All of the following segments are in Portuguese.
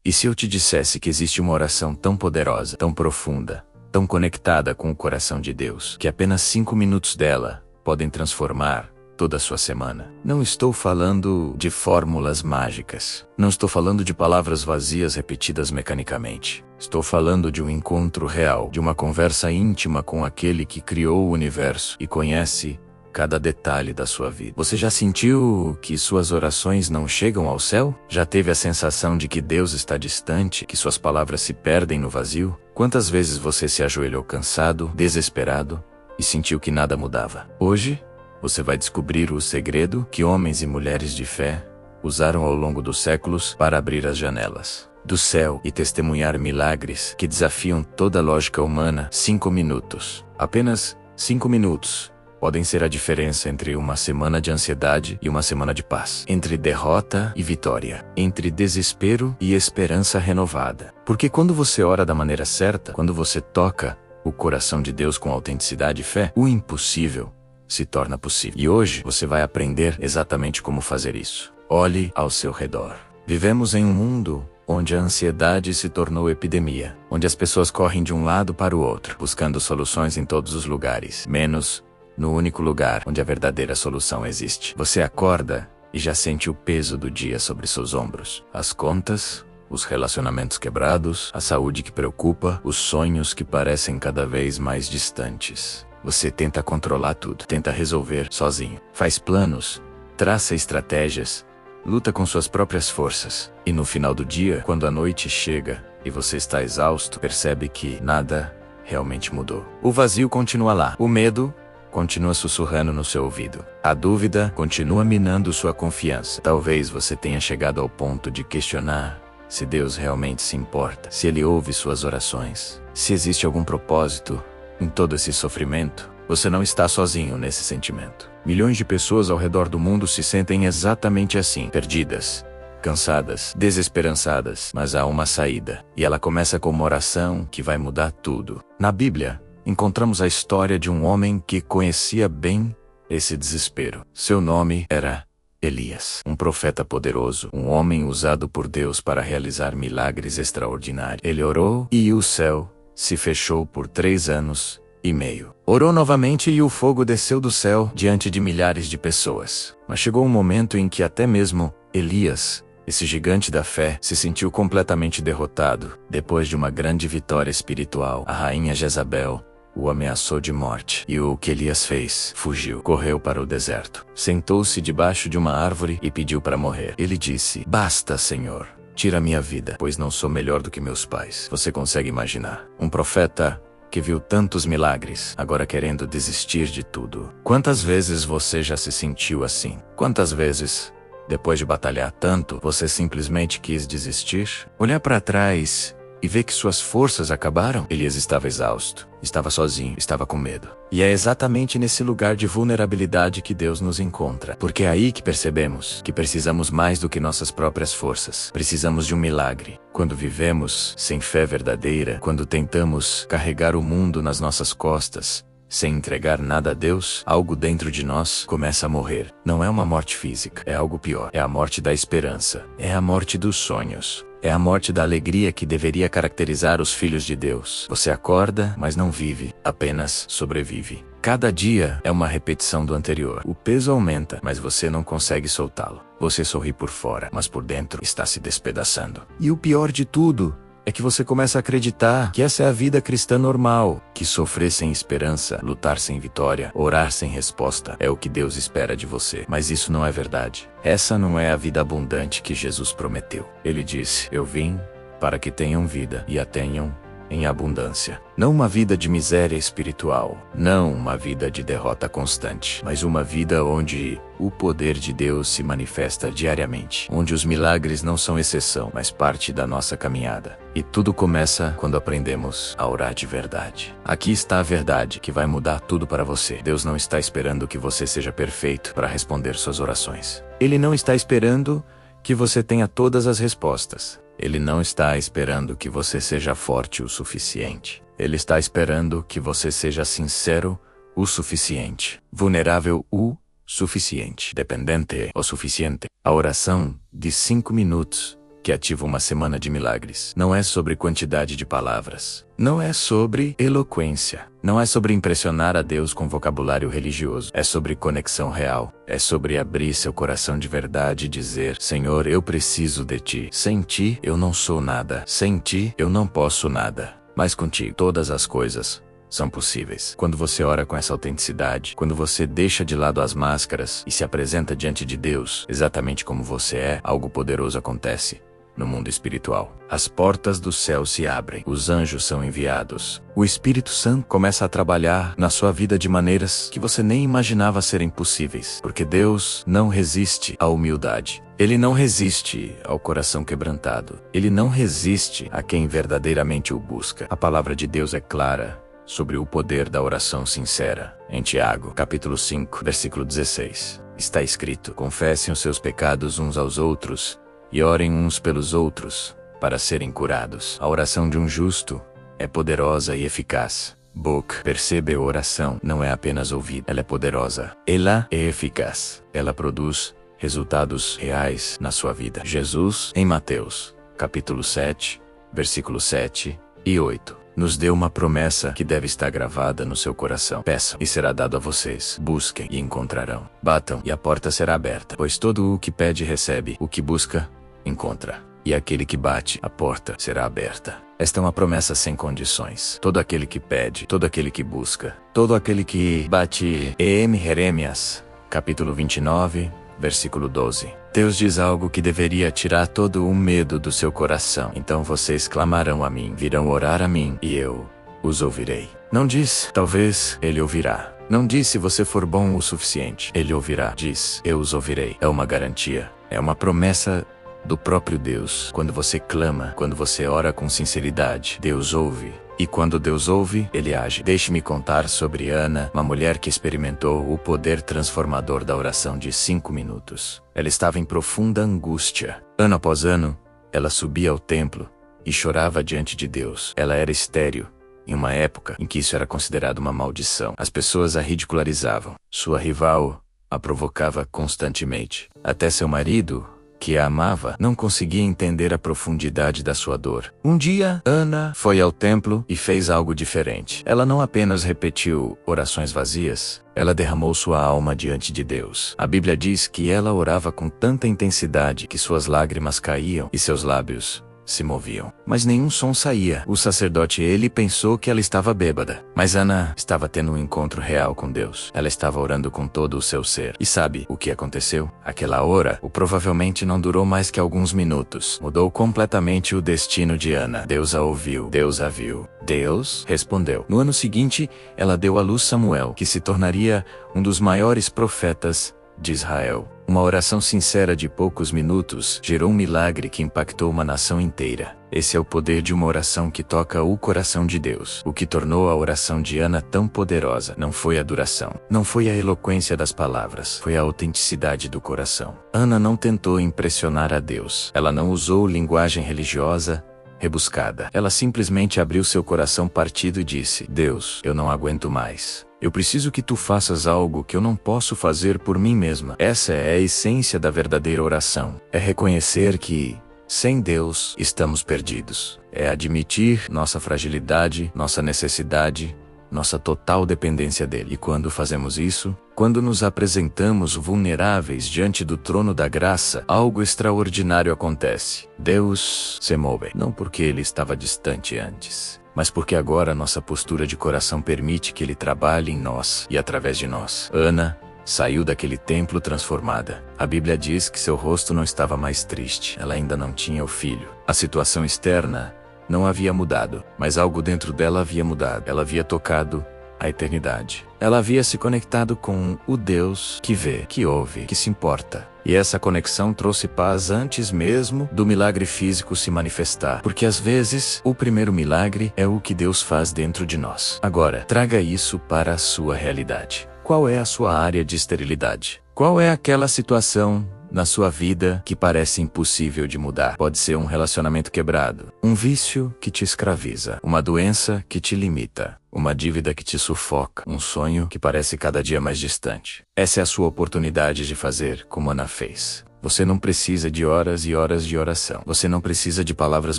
E se eu te dissesse que existe uma oração tão poderosa, tão profunda, tão conectada com o coração de Deus, que apenas 5 minutos dela podem transformar toda a sua semana? Não estou falando de fórmulas mágicas. Não estou falando de palavras vazias repetidas mecanicamente. Estou falando de um encontro real, de uma conversa íntima com aquele que criou o universo e conhece cada detalhe da sua vida. Você já sentiu que suas orações não chegam ao céu? Já teve a sensação de que Deus está distante, que suas palavras se perdem no vazio? Quantas vezes você se ajoelhou cansado, desesperado e sentiu que nada mudava? Hoje, você vai descobrir o segredo que homens e mulheres de fé usaram ao longo dos séculos para abrir as janelas do céu e testemunhar milagres que desafiam toda a lógica humana. 5 minutos. Apenas 5 minutos podem ser a diferença entre uma semana de ansiedade e uma semana de paz, entre derrota e vitória, entre desespero e esperança renovada. Porque quando você ora da maneira certa, quando você toca o coração de Deus com autenticidade e fé, o impossível se torna possível. E hoje você vai aprender exatamente como fazer isso. Olhe ao seu redor. Vivemos em um mundo onde a ansiedade se tornou epidemia, onde as pessoas correm de um lado para o outro, buscando soluções em todos os lugares, menos no único lugar onde a verdadeira solução existe. Você acorda e já sente o peso do dia sobre seus ombros. As contas, os relacionamentos quebrados, a saúde que preocupa, os sonhos que parecem cada vez mais distantes. Você tenta controlar tudo, tenta resolver sozinho. Faz planos, traça estratégias, luta com suas próprias forças. E no final do dia, quando a noite chega e você está exausto, percebe que nada realmente mudou. O vazio continua lá. O medo continua sussurrando no seu ouvido. A dúvida continua minando sua confiança. Talvez você tenha chegado ao ponto de questionar se Deus realmente se importa, se Ele ouve suas orações, se existe algum propósito em todo esse sofrimento. Você não está sozinho nesse sentimento. Milhões de pessoas ao redor do mundo se sentem exatamente assim, perdidas, cansadas, desesperançadas, mas há uma saída. E ela começa com uma oração que vai mudar tudo. Na Bíblia, encontramos a história de um homem que conhecia bem esse desespero. Seu nome era Elias, um profeta poderoso, um homem usado por Deus para realizar milagres extraordinários. Ele orou e o céu se fechou por 3 anos e meio. Orou novamente e o fogo desceu do céu diante de milhares de pessoas. Mas chegou um momento em que até mesmo Elias, esse gigante da fé, se sentiu completamente derrotado. Depois de uma grande vitória espiritual, a rainha Jezabel o ameaçou de morte. E o que Elias fez? Fugiu, correu para o deserto. Sentou-se debaixo de uma árvore e pediu para morrer. Ele disse: "Basta, Senhor. Tira minha vida, pois não sou melhor do que meus pais." Você consegue imaginar? Um profeta que viu tantos milagres, agora querendo desistir de tudo. Quantas vezes você já se sentiu assim? Quantas vezes, depois de batalhar tanto, você simplesmente quis desistir? Olhar para trás e ver que suas forças acabaram? Elias estava exausto, estava sozinho, estava com medo. E é exatamente nesse lugar de vulnerabilidade que Deus nos encontra. Porque é aí que percebemos que precisamos mais do que nossas próprias forças. Precisamos de um milagre. Quando vivemos sem fé verdadeira, quando tentamos carregar o mundo nas nossas costas, sem entregar nada a Deus, algo dentro de nós começa a morrer. Não é uma morte física, é algo pior. É a morte da esperança, é a morte dos sonhos. É a morte da alegria que deveria caracterizar os filhos de Deus. Você acorda, mas não vive, apenas sobrevive. Cada dia é uma repetição do anterior. O peso aumenta, mas você não consegue soltá-lo. Você sorri por fora, mas por dentro está se despedaçando. E o pior de tudo é que você começa a acreditar que essa é a vida cristã normal, que sofrer sem esperança, lutar sem vitória, orar sem resposta é o que Deus espera de você. Mas isso não é verdade. Essa não é a vida abundante que Jesus prometeu. Ele disse: "Eu vim para que tenham vida e a tenham em abundância." Não uma vida de miséria espiritual, não uma vida de derrota constante, mas uma vida onde o poder de Deus se manifesta diariamente, onde os milagres não são exceção, mas parte da nossa caminhada. E tudo começa quando aprendemos a orar de verdade. Aqui está a verdade que vai mudar tudo para você. Deus não está esperando que você seja perfeito para responder suas orações. Ele não está esperando que você tenha todas as respostas. Ele não está esperando que você seja forte o suficiente. Ele está esperando que você seja sincero o suficiente, vulnerável o suficiente, dependente o suficiente. A oração de 5 minutos que ativa uma semana de milagres. Não é sobre quantidade de palavras. Não é sobre eloquência. Não é sobre impressionar a Deus com vocabulário religioso. É sobre conexão real. É sobre abrir seu coração de verdade e dizer: Senhor, eu preciso de Ti. Sem Ti, eu não sou nada. Sem Ti, eu não posso nada. Mas contigo, todas as coisas são possíveis. Quando você ora com essa autenticidade, quando você deixa de lado as máscaras e se apresenta diante de Deus exatamente como você é, algo poderoso acontece no mundo espiritual. As portas do céu se abrem, os anjos são enviados. O Espírito Santo começa a trabalhar na sua vida de maneiras que você nem imaginava serem possíveis, porque Deus não resiste à humildade. Ele não resiste ao coração quebrantado. Ele não resiste a quem verdadeiramente o busca. A palavra de Deus é clara sobre o poder da oração sincera. Em Tiago, capítulo 5, versículo 16, está escrito: confessem os seus pecados uns aos outros e orem uns pelos outros para serem curados. A oração de um justo é poderosa e eficaz. Boca, percebe, a oração não é apenas ouvida, ela é poderosa. Ela é eficaz. Ela produz resultados reais na sua vida. Jesus, em Mateus, capítulo 7, versículos 7 e 8, nos deu uma promessa que deve estar gravada no seu coração. Peçam e será dado a vocês. Busquem e encontrarão. Batam e a porta será aberta. Pois todo o que pede recebe, o que busca encontra, e aquele que bate, a porta será aberta. Esta é uma promessa sem condições. Todo aquele que pede, todo aquele que busca, todo aquele que bate. Jeremias, capítulo 29, versículo 12. Deus diz algo que deveria tirar todo o medo do seu coração. Então vocês clamarão a mim, virão orar a mim, e eu os ouvirei. Não diz, talvez ele ouvirá. Não diz, se você for bom o suficiente. Ele ouvirá. Diz, eu os ouvirei. É uma garantia. É uma promessa do próprio Deus. Quando você clama, quando você ora com sinceridade, Deus ouve. E quando Deus ouve, Ele age. Deixe-me contar sobre Ana, uma mulher que experimentou o poder transformador da oração de 5 minutos. Ela estava em profunda angústia. Ano após ano, ela subia ao templo e chorava diante de Deus. Ela era estéril, em uma época em que isso era considerado uma maldição. As pessoas a ridicularizavam. Sua rival a provocava constantemente. Até seu marido, que a amava, não conseguia entender a profundidade da sua dor. Um dia, Ana foi ao templo e fez algo diferente. Ela não apenas repetiu orações vazias, ela derramou sua alma diante de Deus. A Bíblia diz que ela orava com tanta intensidade que suas lágrimas caíam e seus lábios se moviam. Mas nenhum som saía. O sacerdote, ele pensou que ela estava bêbada. Mas Ana estava tendo um encontro real com Deus. Ela estava orando com todo o seu ser. E sabe o que aconteceu? Aquela hora, provavelmente não durou mais que alguns minutos. Mudou completamente o destino de Ana. Deus a ouviu. Deus a viu. Deus respondeu. No ano seguinte, ela deu à luz Samuel, que se tornaria um dos maiores profetas de Israel. Uma oração sincera de poucos minutos gerou um milagre que impactou uma nação inteira. Esse é o poder de uma oração que toca o coração de Deus. O que tornou a oração de Ana tão poderosa não foi a duração, não foi a eloquência das palavras, foi a autenticidade do coração. Ana não tentou impressionar a Deus. Ela não usou linguagem religiosa rebuscada. Ela simplesmente abriu seu coração partido e disse: Deus, eu não aguento mais. Eu preciso que tu faças algo que eu não posso fazer por mim mesma. Essa é a essência da verdadeira oração. É reconhecer que, sem Deus, estamos perdidos. É admitir nossa fragilidade, nossa necessidade, nossa total dependência dele. E quando fazemos isso, quando nos apresentamos vulneráveis diante do trono da graça, algo extraordinário acontece. Deus se move, não porque ele estava distante antes, mas porque agora nossa postura de coração permite que ele trabalhe em nós e através de nós. Ana saiu daquele templo transformada. A Bíblia diz que seu rosto não estava mais triste. Ela ainda não tinha o filho. A situação externa não havia mudado, mas algo dentro dela havia mudado. Ela havia tocado a eternidade. Ela havia se conectado com o Deus que vê, que ouve, que se importa. E essa conexão trouxe paz antes mesmo do milagre físico se manifestar. Porque às vezes, o primeiro milagre é o que Deus faz dentro de nós. Agora, traga isso para a sua realidade. Qual é a sua área de esterilidade? Qual é aquela situação na sua vida que parece impossível de mudar? Pode ser um relacionamento quebrado, um vício que te escraviza, uma doença que te limita, uma dívida que te sufoca, um sonho que parece cada dia mais distante. Essa é a sua oportunidade de fazer como Ana fez. Você não precisa de horas e horas de oração. Você não precisa de palavras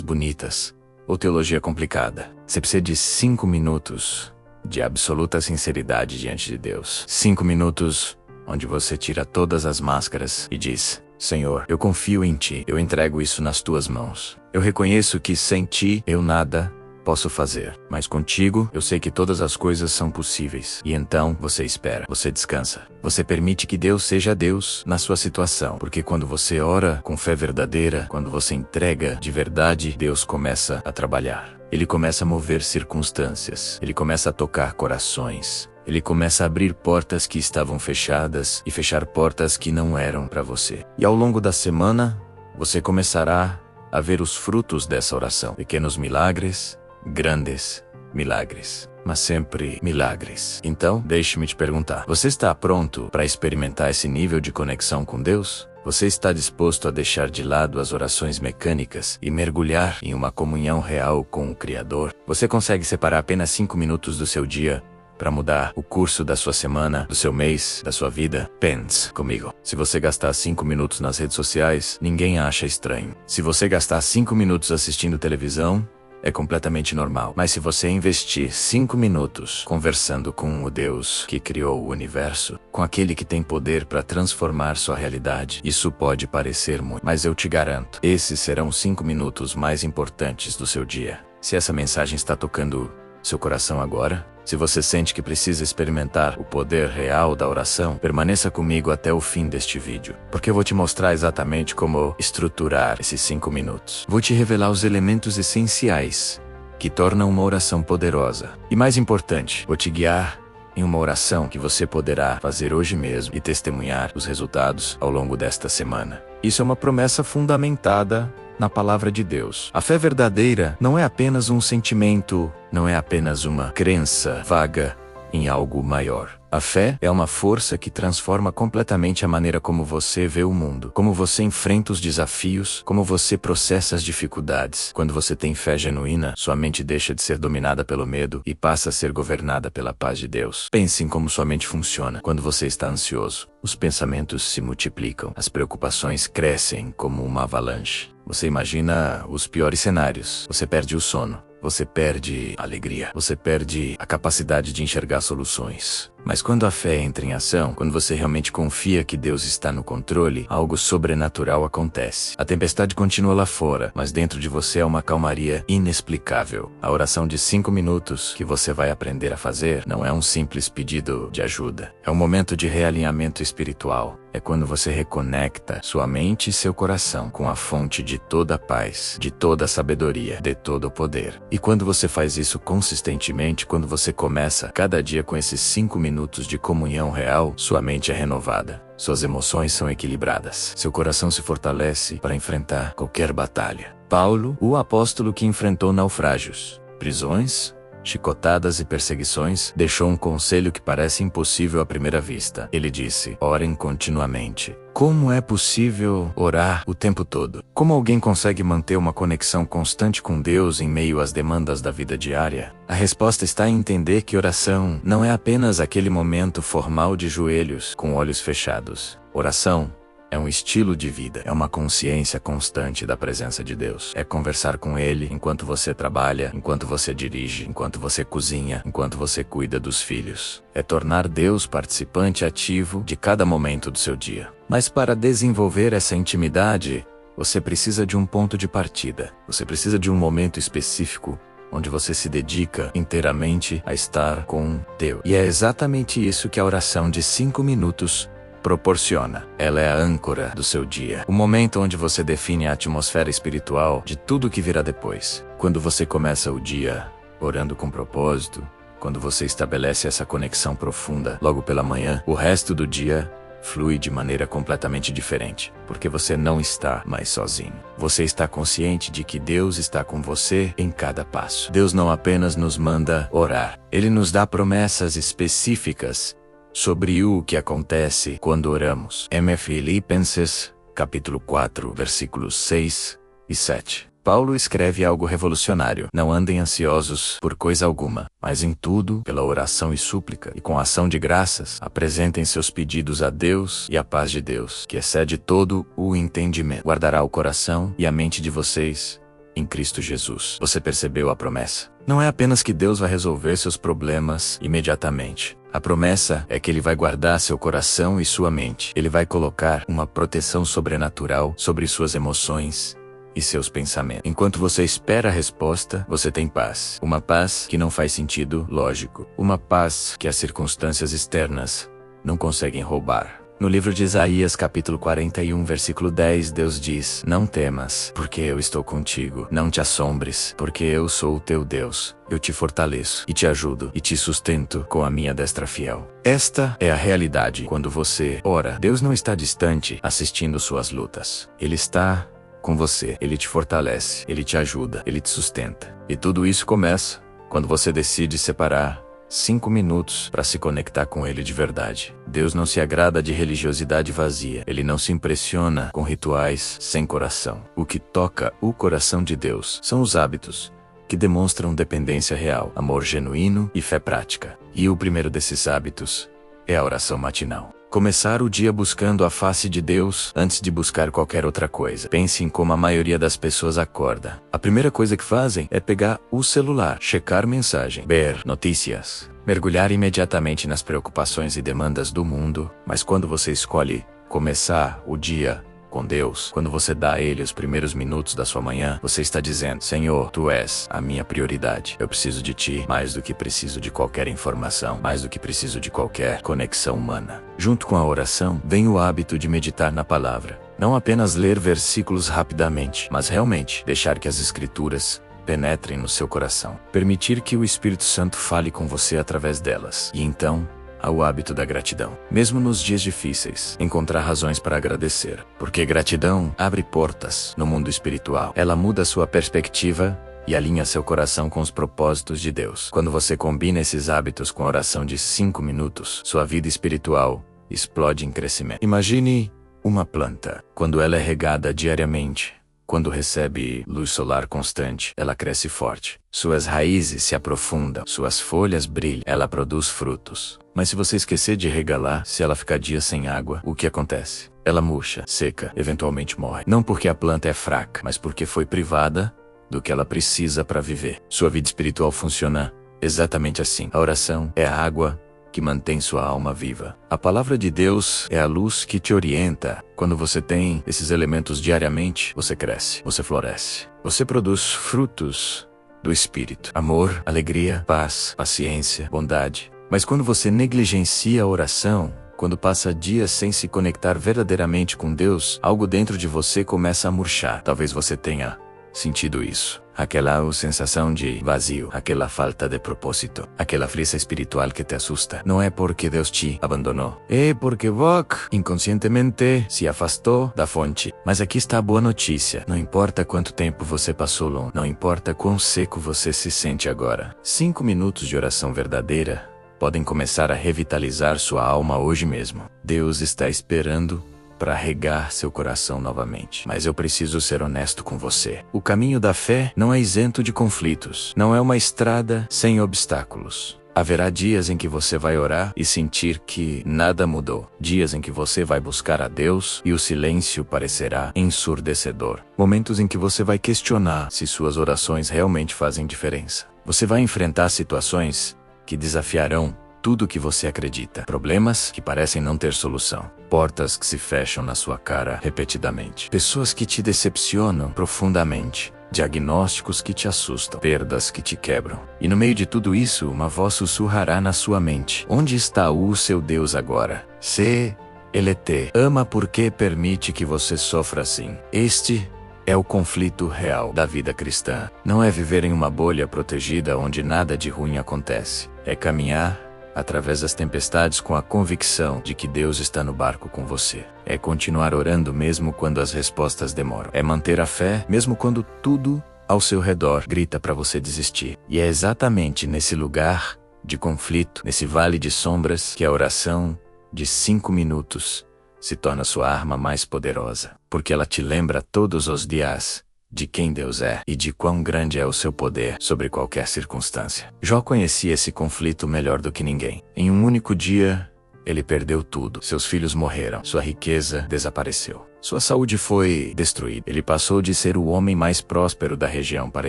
bonitas ou teologia complicada. Você precisa de 5 minutos de absoluta sinceridade diante de Deus. 5 minutos onde você tira todas as máscaras e diz: Senhor, eu confio em Ti, eu entrego isso nas Tuas mãos. Eu reconheço que sem Ti eu nada posso fazer, mas contigo eu sei que todas as coisas são possíveis. E então você espera, você descansa. Você permite que Deus seja Deus na sua situação, porque quando você ora com fé verdadeira, quando você entrega de verdade, Deus começa a trabalhar. Ele começa a mover circunstâncias, ele começa a tocar corações. Ele começa a abrir portas que estavam fechadas e fechar portas que não eram para você. E ao longo da semana, você começará a ver os frutos dessa oração. Pequenos milagres, grandes milagres, mas sempre milagres. Então, deixe-me te perguntar, você está pronto para experimentar esse nível de conexão com Deus? Você está disposto a deixar de lado as orações mecânicas e mergulhar em uma comunhão real com o Criador? Você consegue separar apenas 5 minutos do seu dia para mudar o curso da sua semana, do seu mês, da sua vida? Pense comigo. Se você gastar 5 minutos nas redes sociais, ninguém acha estranho. Se você gastar 5 minutos assistindo televisão, é completamente normal. Mas se você investir 5 minutos conversando com o Deus que criou o universo, com aquele que tem poder para transformar sua realidade, isso pode parecer muito, mas eu te garanto, esses serão os 5 minutos mais importantes do seu dia. Se essa mensagem está tocando seu coração agora, se você sente que precisa experimentar o poder real da oração, permaneça comigo até o fim deste vídeo, porque eu vou te mostrar exatamente como estruturar esses 5 minutos. Vou te revelar os elementos essenciais que tornam uma oração poderosa. E mais importante, vou te guiar em uma oração que você poderá fazer hoje mesmo e testemunhar os resultados ao longo desta semana. Isso é uma promessa fundamentada na palavra de Deus. A fé verdadeira não é apenas um sentimento, não é apenas uma crença vaga em algo maior. A fé é uma força que transforma completamente a maneira como você vê o mundo, como você enfrenta os desafios, como você processa as dificuldades. Quando você tem fé genuína, sua mente deixa de ser dominada pelo medo e passa a ser governada pela paz de Deus. Pense em como sua mente funciona. Quando você está ansioso, os pensamentos se multiplicam, as preocupações crescem como uma avalanche. Você imagina os piores cenários. Você perde o sono. Você perde a alegria. Você perde a capacidade de enxergar soluções. Mas quando a fé entra em ação, quando você realmente confia que Deus está no controle, algo sobrenatural acontece. A tempestade continua lá fora, mas dentro de você há uma calmaria inexplicável. A oração de 5 minutos que você vai aprender a fazer não é um simples pedido de ajuda. É um momento de realinhamento espiritual. É quando você reconecta sua mente e seu coração com a fonte de toda a paz, de toda a sabedoria, de todo o poder. E quando você faz isso consistentemente, quando você começa cada dia com esses 5 minutos de comunhão real, sua mente é renovada, suas emoções são equilibradas, seu coração se fortalece para enfrentar qualquer batalha. Paulo, o apóstolo que enfrentou naufrágios, prisões, chicotadas e perseguições, deixou um conselho que parece impossível à primeira vista. Ele disse: orem continuamente. Como é possível orar o tempo todo? Como alguém consegue manter uma conexão constante com Deus em meio às demandas da vida diária? A resposta está em entender que oração não é apenas aquele momento formal de joelhos com olhos fechados. Oração é um estilo de vida, é uma consciência constante da presença de Deus. É conversar com Ele enquanto você trabalha, enquanto você dirige, enquanto você cozinha, enquanto você cuida dos filhos. É tornar Deus participante ativo de cada momento do seu dia. Mas para desenvolver essa intimidade, você precisa de um ponto de partida. Você precisa de um momento específico onde você se dedica inteiramente a estar com Deus. E é exatamente isso que a oração de 5 minutos proporciona. Ela é a âncora do seu dia. O momento onde você define a atmosfera espiritual de tudo que virá depois. Quando você começa o dia orando com propósito, quando você estabelece essa conexão profunda logo pela manhã, o resto do dia flui de maneira completamente diferente, porque você não está mais sozinho. Você está consciente de que Deus está com você em cada passo. Deus não apenas nos manda orar, Ele nos dá promessas específicas sobre o que acontece quando oramos. Filipenses, capítulo 4, versículos 6 e 7. Paulo escreve algo revolucionário. Não andem ansiosos por coisa alguma, mas em tudo, pela oração e súplica, e com ação de graças, apresentem seus pedidos a Deus, e a paz de Deus, que excede todo o entendimento, guardará o coração e a mente de vocês em Cristo Jesus. Você percebeu a promessa? Não é apenas que Deus vai resolver seus problemas imediatamente. A promessa é que Ele vai guardar seu coração e sua mente. Ele vai colocar uma proteção sobrenatural sobre suas emoções e seus pensamentos. Enquanto você espera a resposta, você tem paz. Uma paz que não faz sentido lógico. Uma paz que as circunstâncias externas não conseguem roubar. No livro de Isaías, capítulo 41, versículo 10, Deus diz: Não temas, porque eu estou contigo. Não te assombres, porque eu sou o teu Deus. Eu te fortaleço, e te ajudo, e te sustento com a minha destra fiel. Esta é a realidade quando você ora. Deus não está distante, assistindo suas lutas. Ele está com você. Ele te fortalece, Ele te ajuda, Ele te sustenta. E tudo isso começa quando você decide separar 5 minutos para se conectar com Ele de verdade. Deus não se agrada de religiosidade vazia. Ele não se impressiona com rituais sem coração. O que toca o coração de Deus são os hábitos que demonstram dependência real, amor genuíno e fé prática. E o primeiro desses hábitos é a oração matinal. Começar o dia buscando a face de Deus antes de buscar qualquer outra coisa. Pense em como a maioria das pessoas acorda. A primeira coisa que fazem é pegar o celular, checar mensagem, ver notícias, mergulhar imediatamente nas preocupações e demandas do mundo. Mas quando você escolhe começar o dia com Deus, quando você dá a Ele os primeiros minutos da sua manhã, você está dizendo: Senhor, Tu és a minha prioridade. Eu preciso de Ti mais do que preciso de qualquer informação, mais do que preciso de qualquer conexão humana. Junto com a oração, vem o hábito de meditar na palavra. Não apenas ler versículos rapidamente, mas realmente deixar que as Escrituras penetrem no seu coração. Permitir que o Espírito Santo fale com você através delas. E então, há o hábito da gratidão. Mesmo nos dias difíceis, encontrar razões para agradecer. Porque gratidão abre portas no mundo espiritual. Ela muda sua perspectiva e alinha seu coração com os propósitos de Deus. Quando você combina esses hábitos com a oração de 5 minutos, sua vida espiritual explode em crescimento. Imagine uma planta. Quando ela é regada diariamente, quando recebe luz solar constante, ela cresce forte. Suas raízes se aprofundam, suas folhas brilham, ela produz frutos. Mas se você esquecer de regá-la, se ela ficar dias sem água, o que acontece? Ela murcha, seca, eventualmente morre. Não porque a planta é fraca, mas porque foi privada do que ela precisa para viver. Sua vida espiritual funciona exatamente assim. A oração é a água que mantém sua alma viva. A palavra de Deus é a luz que te orienta. Quando você tem esses elementos diariamente, você cresce, você floresce. Você produz frutos do Espírito: amor, alegria, paz, paciência, bondade. Mas quando você negligencia a oração, quando passa dias sem se conectar verdadeiramente com Deus, algo dentro de você começa a murchar. Talvez você tenha sentido isso. Aquela sensação de vazio, aquela falta de propósito, aquela frieza espiritual que te assusta. Não é porque Deus te abandonou, é porque você inconscientemente se afastou da fonte. Mas aqui está a boa notícia: não importa quanto tempo você passou longe, não importa quão seco você se sente agora, 5 minutos de oração verdadeira podem começar a revitalizar sua alma hoje mesmo. Deus está esperando para regar seu coração novamente. Mas eu preciso ser honesto com você. O caminho da fé não é isento de conflitos. Não é uma estrada sem obstáculos. Haverá dias em que você vai orar e sentir que nada mudou. Dias em que você vai buscar a Deus e o silêncio parecerá ensurdecedor. Momentos em que você vai questionar se suas orações realmente fazem diferença. Você vai enfrentar situações que desafiarão tudo o que você acredita. Problemas que parecem não ter solução. Portas que se fecham na sua cara repetidamente. Pessoas que te decepcionam profundamente. Diagnósticos que te assustam. Perdas que te quebram. E no meio de tudo isso, uma voz sussurrará na sua mente: onde está o seu Deus agora? Se Ele te ama, porque permite que você sofra assim. Este é o conflito real da vida cristã. Não é viver em uma bolha protegida onde nada de ruim acontece. É caminhar através das tempestades com a convicção de que Deus está no barco com você. É continuar orando mesmo quando as respostas demoram. É manter a fé mesmo quando tudo ao seu redor grita para você desistir. E é exatamente nesse lugar de conflito, nesse vale de sombras, que a oração de 5 minutos se torna sua arma mais poderosa. Porque ela te lembra todos os dias de quem Deus é e de quão grande é o seu poder sobre qualquer circunstância. Jó conhecia esse conflito melhor do que ninguém. Em um único dia, ele perdeu tudo. Seus filhos morreram. Sua riqueza desapareceu. Sua saúde foi destruída. Ele passou de ser o homem mais próspero da região para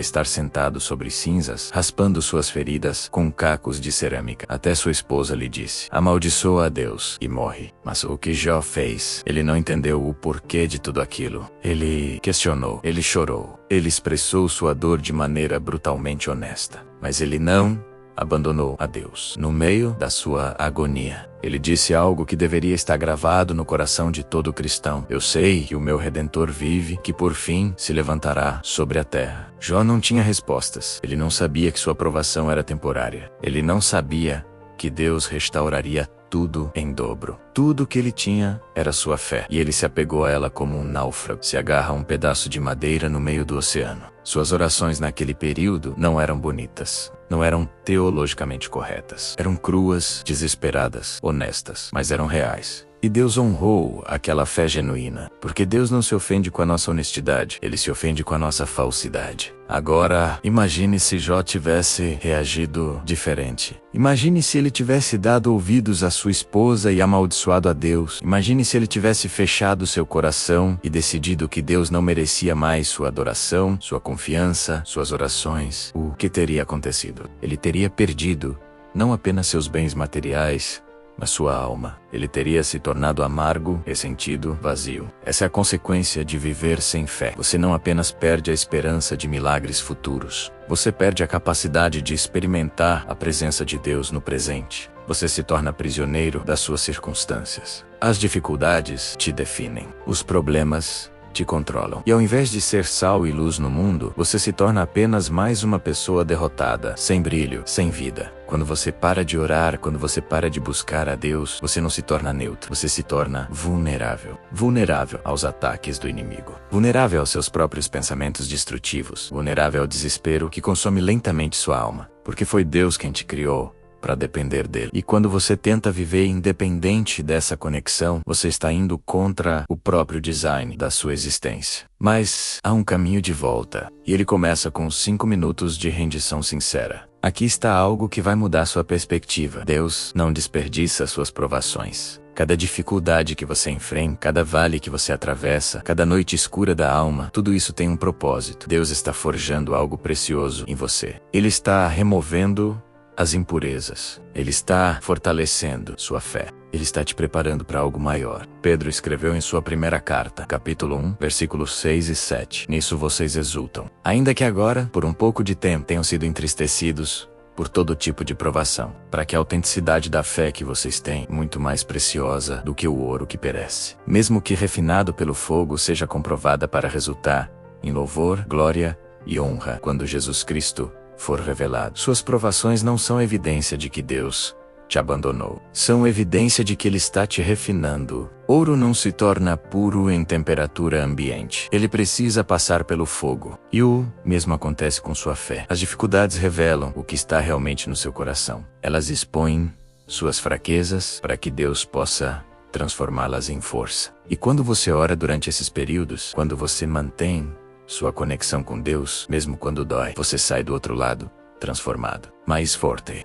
estar sentado sobre cinzas, raspando suas feridas com cacos de cerâmica. Até sua esposa lhe disse: amaldiçoa a Deus e morre. Mas o que Jó fez? Ele não entendeu o porquê de tudo aquilo. Ele questionou. Ele chorou. Ele expressou sua dor de maneira brutalmente honesta. Mas ele não abandonou a Deus. No meio da sua agonia, ele disse algo que deveria estar gravado no coração de todo cristão: eu sei que o meu Redentor vive, que por fim se levantará sobre a terra. Jó não tinha respostas. Ele não sabia que sua provação era temporária. Ele não sabia que Deus restauraria tudo em dobro. Tudo que ele tinha era sua fé, e ele se apegou a ela como um náufrago se agarra a um pedaço de madeira no meio do oceano. Suas orações naquele período não eram bonitas, não eram teologicamente corretas. Eram cruas, desesperadas, honestas, mas eram reais. E Deus honrou aquela fé genuína, porque Deus não se ofende com a nossa honestidade, Ele se ofende com a nossa falsidade. Agora, imagine se Jó tivesse reagido diferente. Imagine se ele tivesse dado ouvidos à sua esposa e amaldiçoado a Deus. Imagine se ele tivesse fechado seu coração e decidido que Deus não merecia mais sua adoração, sua confiança, suas orações. O que teria acontecido? Ele teria perdido não apenas seus bens materiais, mas sua alma. Ele teria se tornado amargo, ressentido, vazio. Essa é a consequência de viver sem fé. Você não apenas perde a esperança de milagres futuros, você perde a capacidade de experimentar a presença de Deus no presente. Você se torna prisioneiro das suas circunstâncias. As dificuldades te definem. Os problemas te controlam. E ao invés de ser sal e luz no mundo, você se torna apenas mais uma pessoa derrotada, sem brilho, sem vida. Quando você para de orar, quando você para de buscar a Deus, você não se torna neutro, você se torna vulnerável. Vulnerável aos ataques do inimigo. Vulnerável aos seus próprios pensamentos destrutivos. Vulnerável ao desespero que consome lentamente sua alma. Porque foi Deus quem te criou para depender dele. E quando você tenta viver independente dessa conexão, você está indo contra o próprio design da sua existência. Mas há um caminho de volta, e ele começa com 5 minutos de rendição sincera. Aqui está algo que vai mudar sua perspectiva. Deus não desperdiça suas provações. Cada dificuldade que você enfrenta, cada vale que você atravessa, cada noite escura da alma, tudo isso tem um propósito. Deus está forjando algo precioso em você. Ele está removendo as impurezas. Ele está fortalecendo sua fé. Ele está te preparando para algo maior. Pedro escreveu em sua primeira carta, capítulo 1, versículos 6 e 7. Nisso vocês exultam. Ainda que agora, por um pouco de tempo, tenham sido entristecidos por todo tipo de provação, para que a autenticidade da fé que vocês têm, muito mais preciosa do que o ouro que perece, mesmo que refinado pelo fogo, seja comprovada para resultar em louvor, glória e honra quando Jesus Cristo for revelado. Suas provações não são evidência de que Deus te abandonou. São evidência de que Ele está te refinando. Ouro não se torna puro em temperatura ambiente. Ele precisa passar pelo fogo. E o mesmo acontece com sua fé. As dificuldades revelam o que está realmente no seu coração. Elas expõem suas fraquezas para que Deus possa transformá-las em força. E quando você ora durante esses períodos, quando você mantém sua conexão com Deus, mesmo quando dói, você sai do outro lado transformado, mais forte,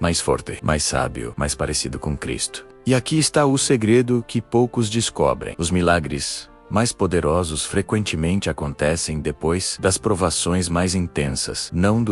mais sábio, mais parecido com Cristo. E aqui está o segredo que poucos descobrem. Os milagres mais poderosos frequentemente acontecem depois das provações mais intensas, não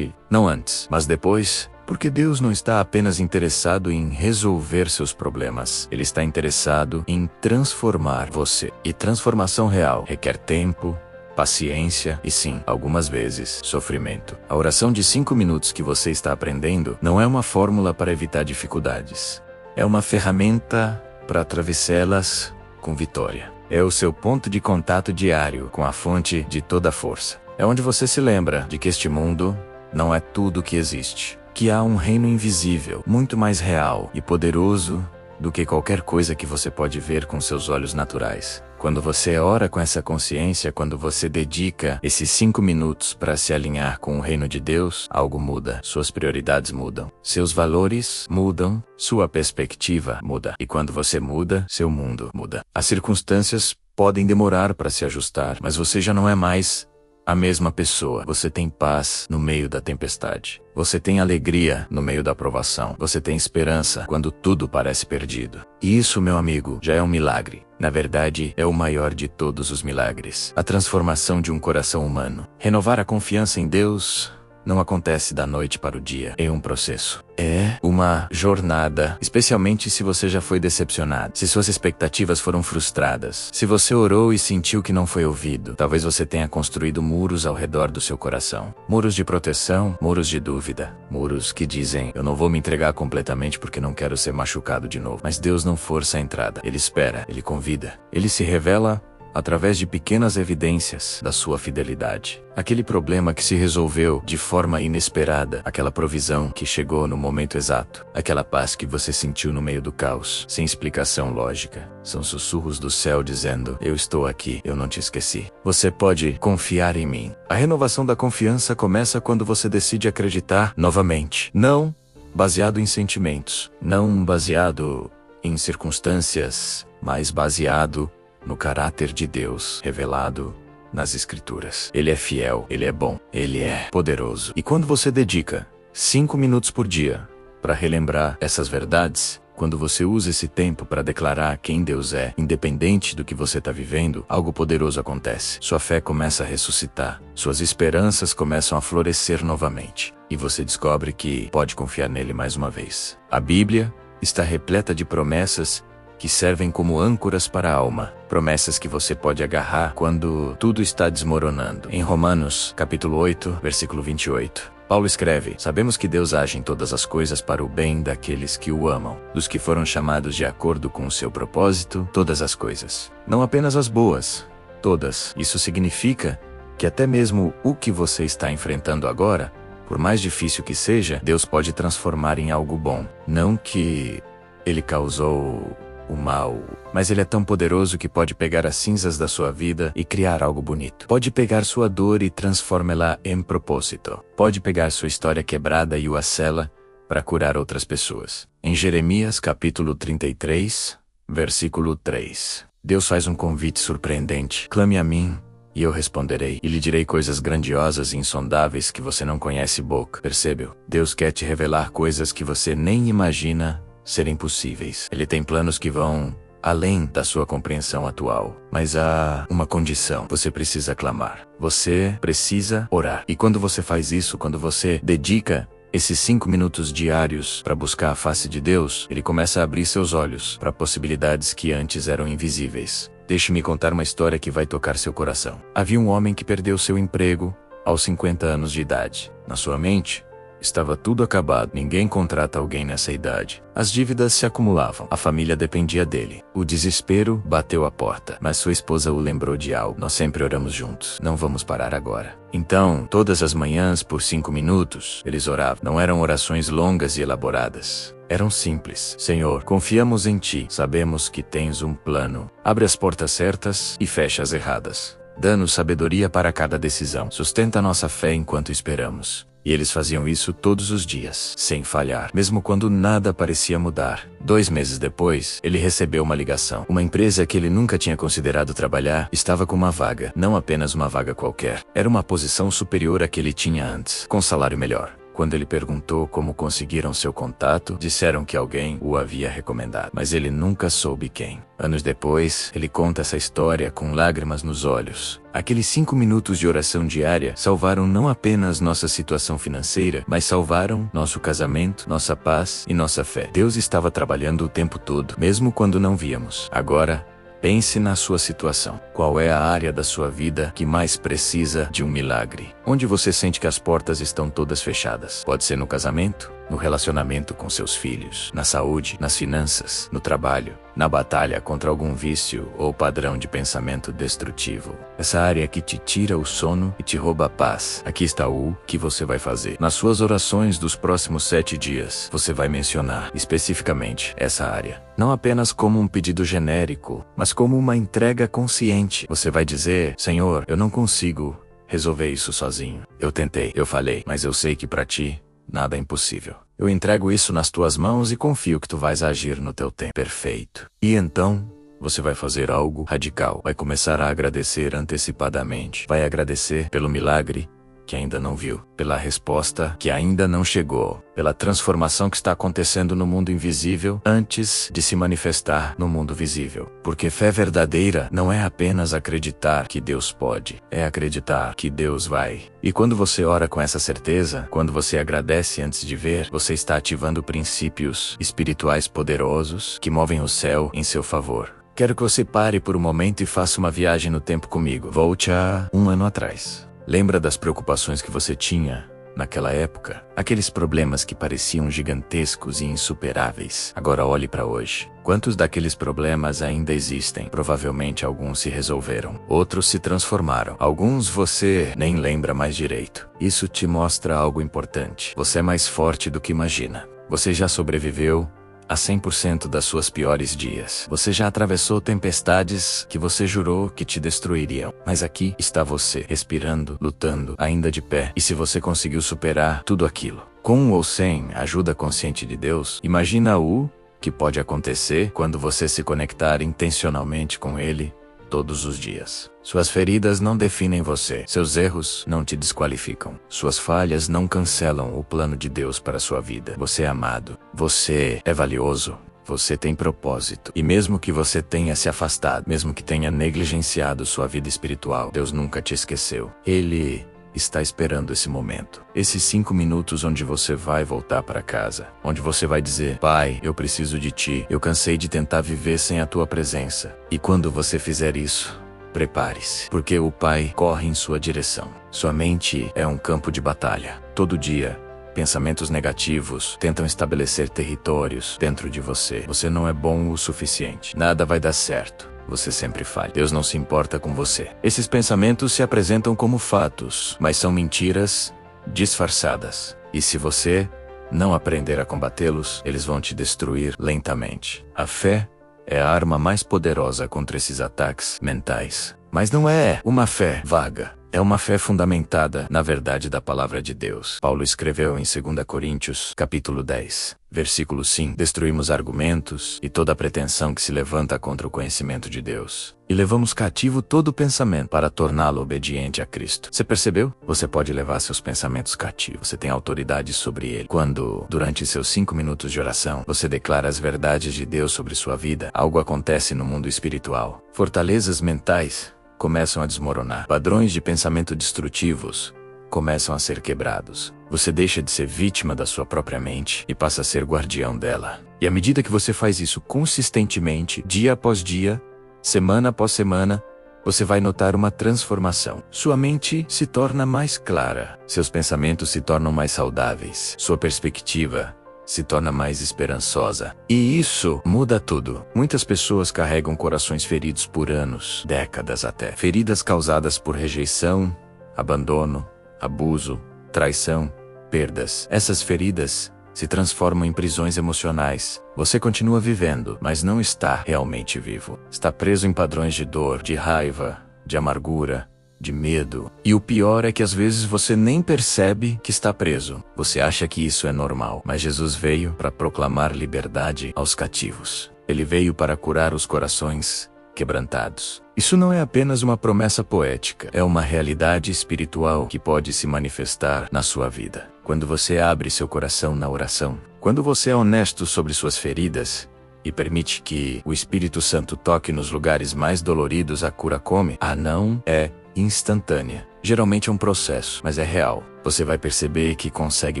antes, mas depois. Porque Deus não está apenas interessado em resolver seus problemas. Ele está interessado em transformar você. E transformação real requer tempo, paciência e sim, algumas vezes, sofrimento. A oração de 5 minutos que você está aprendendo não é uma fórmula para evitar dificuldades. É uma ferramenta para atravessá-las com vitória. É o seu ponto de contato diário com a fonte de toda a força. É onde você se lembra de que este mundo não é tudo o que existe. Que há um reino invisível, muito mais real e poderoso do que qualquer coisa que você pode ver com seus olhos naturais. Quando você ora com essa consciência, quando você dedica esses 5 minutos para se alinhar com o reino de Deus, algo muda. Suas prioridades mudam. Seus valores mudam. Sua perspectiva muda. E quando você muda, seu mundo muda. As circunstâncias podem demorar para se ajustar, mas você já não é mais a mesma pessoa. Você tem paz no meio da tempestade. Você tem alegria no meio da provação. Você tem esperança quando tudo parece perdido. E isso, meu amigo, já é um milagre. Na verdade, é o maior de todos os milagres. A transformação de um coração humano. Renovar a confiança em Deus não acontece da noite para o dia. É um processo. É uma jornada, especialmente se você já foi decepcionado, se suas expectativas foram frustradas, se você orou e sentiu que não foi ouvido. Talvez você tenha construído muros ao redor do seu coração. Muros de proteção, muros de dúvida, muros que dizem, eu não vou me entregar completamente porque não quero ser machucado de novo. Mas Deus não força a entrada. Ele espera, Ele convida. Ele se revela através de pequenas evidências da sua fidelidade. Aquele problema que se resolveu de forma inesperada, aquela provisão que chegou no momento exato, aquela paz que você sentiu no meio do caos, sem explicação lógica. São sussurros do céu dizendo, eu estou aqui, eu não te esqueci. Você pode confiar em mim. A renovação da confiança começa quando você decide acreditar novamente. Não baseado em sentimentos, não baseado em circunstâncias, mas baseado no caráter de Deus revelado nas Escrituras. Ele é fiel, Ele é bom, Ele é poderoso. E quando você dedica 5 minutos por dia para relembrar essas verdades, quando você usa esse tempo para declarar quem Deus é, independente do que você está vivendo, algo poderoso acontece. Sua fé começa a ressuscitar, suas esperanças começam a florescer novamente, e você descobre que pode confiar nele mais uma vez. A Bíblia está repleta de promessas que servem como âncoras para a alma, promessas que você pode agarrar quando tudo está desmoronando. Em Romanos, capítulo 8, versículo 28, Paulo escreve, sabemos que Deus age em todas as coisas para o bem daqueles que o amam, dos que foram chamados de acordo com o seu propósito, todas as coisas. Não apenas as boas, todas. Isso significa que até mesmo o que você está enfrentando agora, por mais difícil que seja, Deus pode transformar em algo bom. Não que Ele causou o mal, mas Ele é tão poderoso que pode pegar as cinzas da sua vida e criar algo bonito. Pode pegar sua dor e transformá-la em propósito. Pode pegar sua história quebrada e o sela para curar outras pessoas. Em Jeremias capítulo 33, versículo 3, Deus faz um convite surpreendente. Clame a mim, e eu responderei, e lhe direi coisas grandiosas e insondáveis que você não conhece boca. Percebeu? Deus quer te revelar coisas que você nem imagina serem possíveis. Ele tem planos que vão além da sua compreensão atual. Mas há uma condição. Você precisa clamar. Você precisa orar. E quando você faz isso, quando você dedica esses 5 minutos diários para buscar a face de Deus, Ele começa a abrir seus olhos para possibilidades que antes eram invisíveis. Deixe-me contar uma história que vai tocar seu coração. Havia um homem que perdeu seu emprego aos 50 anos de idade. Na sua mente, estava tudo acabado. Ninguém contrata alguém nessa idade. As dívidas se acumulavam. A família dependia dele. O desespero bateu à porta. Mas sua esposa o lembrou de algo. Nós sempre oramos juntos. Não vamos parar agora. Então, todas as manhãs, por 5 minutos, eles oravam. Não eram orações longas e elaboradas. Eram simples. Senhor, confiamos em Ti. Sabemos que tens um plano. Abre as portas certas e fecha as erradas. Dá-nos sabedoria para cada decisão. Sustenta nossa fé enquanto esperamos. E eles faziam isso todos os dias, sem falhar, mesmo quando nada parecia mudar. 2 meses depois, ele recebeu uma ligação. Uma empresa que ele nunca tinha considerado trabalhar estava com uma vaga, não apenas uma vaga qualquer. Era uma posição superior à que ele tinha antes, com salário melhor. Quando ele perguntou como conseguiram seu contato, disseram que alguém o havia recomendado, mas ele nunca soube quem. Anos depois, ele conta essa história com lágrimas nos olhos. Aqueles 5 minutos de oração diária salvaram não apenas nossa situação financeira, mas salvaram nosso casamento, nossa paz e nossa fé. Deus estava trabalhando o tempo todo, mesmo quando não víamos. Agora, pense na sua situação. Qual é a área da sua vida que mais precisa de um milagre? Onde você sente que as portas estão todas fechadas? Pode ser no casamento, no relacionamento com seus filhos, na saúde, nas finanças, no trabalho, na batalha contra algum vício ou padrão de pensamento destrutivo. Essa área que te tira o sono e te rouba a paz. Aqui está o que você vai fazer. Nas suas orações dos próximos 7 dias, você vai mencionar especificamente essa área. Não apenas como um pedido genérico, mas como uma entrega consciente. Você vai dizer, Senhor, eu não consigo resolver isso sozinho. Eu tentei, eu falei, mas eu sei que para Ti, nada é impossível. Eu entrego isso nas Tuas mãos e confio que Tu vais agir no Teu tempo perfeito. E então, você vai fazer algo radical. Vai começar a agradecer antecipadamente. Vai agradecer pelo milagre que ainda não viu, pela resposta que ainda não chegou, pela transformação que está acontecendo no mundo invisível antes de se manifestar no mundo visível. Porque fé verdadeira não é apenas acreditar que Deus pode, é acreditar que Deus vai. E quando você ora com essa certeza, quando você agradece antes de ver, você está ativando princípios espirituais poderosos que movem o céu em seu favor. Quero que você pare por um momento e faça uma viagem no tempo comigo. Volte a 1 ano atrás. Lembra das preocupações que você tinha naquela época? Aqueles problemas que pareciam gigantescos e insuperáveis. Agora olhe para hoje. Quantos daqueles problemas ainda existem? Provavelmente alguns se resolveram. Outros se transformaram. Alguns você nem lembra mais direito. Isso te mostra algo importante. Você é mais forte do que imagina. Você já sobreviveu a 100% das suas piores dias. Você já atravessou tempestades que você jurou que te destruiriam. Mas aqui está você, respirando, lutando, ainda de pé. E se você conseguiu superar tudo aquilo, com ou sem ajuda consciente de Deus, imagina o que pode acontecer quando você se conectar intencionalmente com Ele todos os dias. Suas feridas não definem você. Seus erros não te desqualificam. Suas falhas não cancelam o plano de Deus para sua vida. Você é amado. Você é valioso. Você tem propósito. E mesmo que você tenha se afastado, mesmo que tenha negligenciado sua vida espiritual, Deus nunca te esqueceu. Ele está esperando esse momento. Esses 5 minutos onde você vai voltar para casa. Onde você vai dizer: Pai, eu preciso de Ti. Eu cansei de tentar viver sem a Tua presença. E quando você fizer isso, prepare-se. Porque o Pai corre em sua direção. Sua mente é um campo de batalha. Todo dia, pensamentos negativos tentam estabelecer territórios dentro de você. Você não é bom o suficiente. Nada vai dar certo. Você sempre falha. Deus não se importa com você. Esses pensamentos se apresentam como fatos, mas são mentiras disfarçadas. E se você não aprender a combatê-los, eles vão te destruir lentamente. A fé é a arma mais poderosa contra esses ataques mentais. Mas não é uma fé vaga. É uma fé fundamentada na verdade da palavra de Deus. Paulo escreveu em 2 Coríntios, capítulo 10, versículo 5: Destruímos argumentos e toda pretensão que se levanta contra o conhecimento de Deus. E levamos cativo todo pensamento para torná-lo obediente a Cristo. Você percebeu? Você pode levar seus pensamentos cativos. Você tem autoridade sobre ele. Quando, durante seus 5 minutos de oração, você declara as verdades de Deus sobre sua vida, algo acontece no mundo espiritual. Fortalezas mentais começam a desmoronar. Padrões de pensamento destrutivos começam a ser quebrados. Você deixa de ser vítima da sua própria mente e passa a ser guardião dela. E à medida que você faz isso consistentemente, dia após dia, semana após semana, você vai notar uma transformação. Sua mente se torna mais clara. Seus pensamentos se tornam mais saudáveis. Sua perspectiva se torna mais esperançosa. E isso muda tudo. Muitas pessoas carregam corações feridos por anos, décadas até. Feridas causadas por rejeição, abandono, abuso, traição, perdas. Essas feridas se transformam em prisões emocionais. Você continua vivendo, mas não está realmente vivo. Está preso em padrões de dor, de raiva, de amargura, de medo. E o pior é que às vezes você nem percebe que está preso. Você acha que isso é normal. Mas Jesus veio para proclamar liberdade aos cativos. Ele veio para curar os corações quebrantados. Isso não é apenas uma promessa poética. É uma realidade espiritual que pode se manifestar na sua vida. Quando você abre seu coração na oração, quando você é honesto sobre suas feridas e permite que o Espírito Santo toque nos lugares mais doloridos, a cura come. Não é instantânea. Geralmente é um processo, mas é real. Você vai perceber que consegue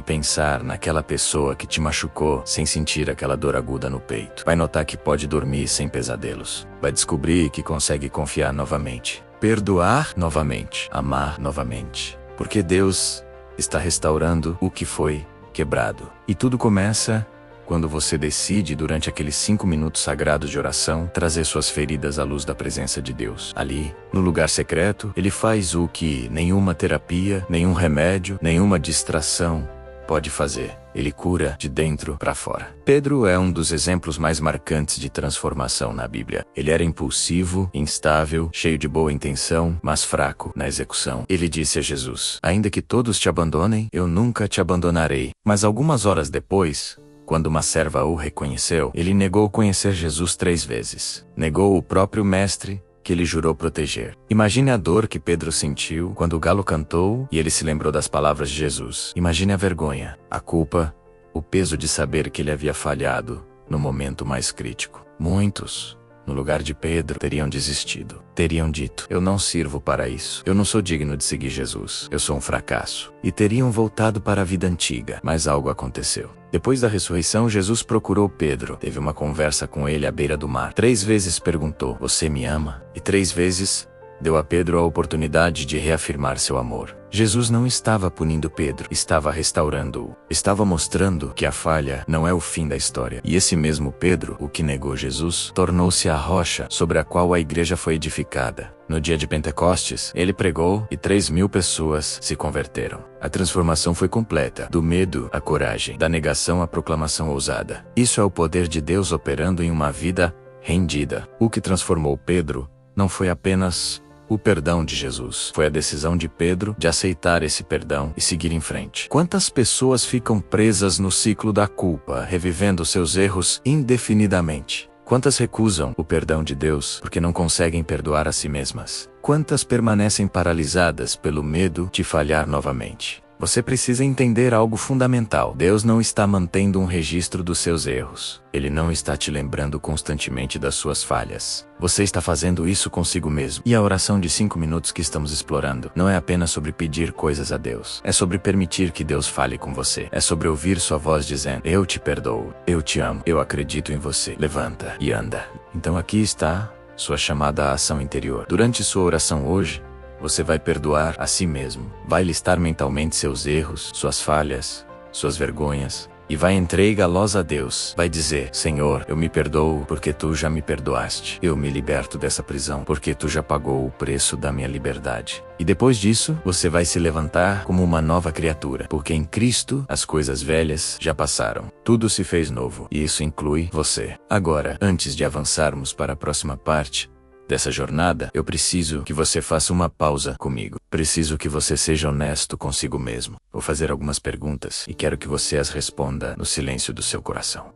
pensar naquela pessoa que te machucou sem sentir aquela dor aguda no peito. Vai notar que pode dormir sem pesadelos. Vai descobrir que consegue confiar novamente, perdoar novamente, amar novamente. Porque Deus está restaurando o que foi quebrado. E tudo começa quando você decide, durante aqueles 5 minutos sagrados de oração, trazer suas feridas à luz da presença de Deus. Ali, no lugar secreto, Ele faz o que nenhuma terapia, nenhum remédio, nenhuma distração pode fazer. Ele cura de dentro para fora. Pedro é um dos exemplos mais marcantes de transformação na Bíblia. Ele era impulsivo, instável, cheio de boa intenção, mas fraco na execução. Ele disse a Jesus: Ainda que todos te abandonem, eu nunca te abandonarei. Mas algumas horas depois, Quando uma serva o reconheceu, ele negou conhecer Jesus 3 vezes. Negou o próprio mestre, que ele jurou proteger. Imagine a dor que Pedro sentiu quando o galo cantou e ele se lembrou das palavras de Jesus. Imagine a vergonha, a culpa, o peso de saber que ele havia falhado no momento mais crítico. Muitos, no lugar de Pedro, teriam desistido. Teriam dito: eu não sirvo para isso. Eu não sou digno de seguir Jesus. Eu sou um fracasso. E teriam voltado para a vida antiga. Mas algo aconteceu. Depois da ressurreição, Jesus procurou Pedro. Teve uma conversa com ele à beira do mar. 3 vezes perguntou: você me ama? E 3 vezes deu a Pedro a oportunidade de reafirmar seu amor. Jesus não estava punindo Pedro, estava restaurando-o. Estava mostrando que a falha não é o fim da história. E esse mesmo Pedro, o que negou Jesus, tornou-se a rocha sobre a qual a igreja foi edificada. No dia de Pentecostes, ele pregou e 3.000 pessoas se converteram. A transformação foi completa, do medo à coragem, da negação à proclamação ousada. Isso é o poder de Deus operando em uma vida rendida. O que transformou Pedro não foi apenas o perdão de Jesus. Foi a decisão de Pedro de aceitar esse perdão e seguir em frente. Quantas pessoas ficam presas no ciclo da culpa, revivendo seus erros indefinidamente? Quantas recusam o perdão de Deus porque não conseguem perdoar a si mesmas? Quantas permanecem paralisadas pelo medo de falhar novamente? Você precisa entender algo fundamental. Deus não está mantendo um registro dos seus erros. Ele não está te lembrando constantemente das suas falhas. Você está fazendo isso consigo mesmo. E a oração de 5 minutos que estamos explorando não é apenas sobre pedir coisas a Deus. É sobre permitir que Deus fale com você. É sobre ouvir sua voz dizendo: eu te perdoo, eu te amo, eu acredito em você. Levanta e anda. Então aqui está sua chamada à ação interior. Durante sua oração hoje, você vai perdoar a si mesmo. Vai listar mentalmente seus erros, suas falhas, suas vergonhas. E vai entregá-los a Deus. Vai dizer: Senhor, eu me perdoo porque tu já me perdoaste. Eu me liberto dessa prisão porque tu já pagou o preço da minha liberdade. E depois disso, você vai se levantar como uma nova criatura. Porque em Cristo, as coisas velhas já passaram. Tudo se fez novo. E isso inclui você. Agora, antes de avançarmos para a próxima parte dessa jornada, eu preciso que você faça uma pausa comigo. Preciso que você seja honesto consigo mesmo. Vou fazer algumas perguntas e quero que você as responda no silêncio do seu coração.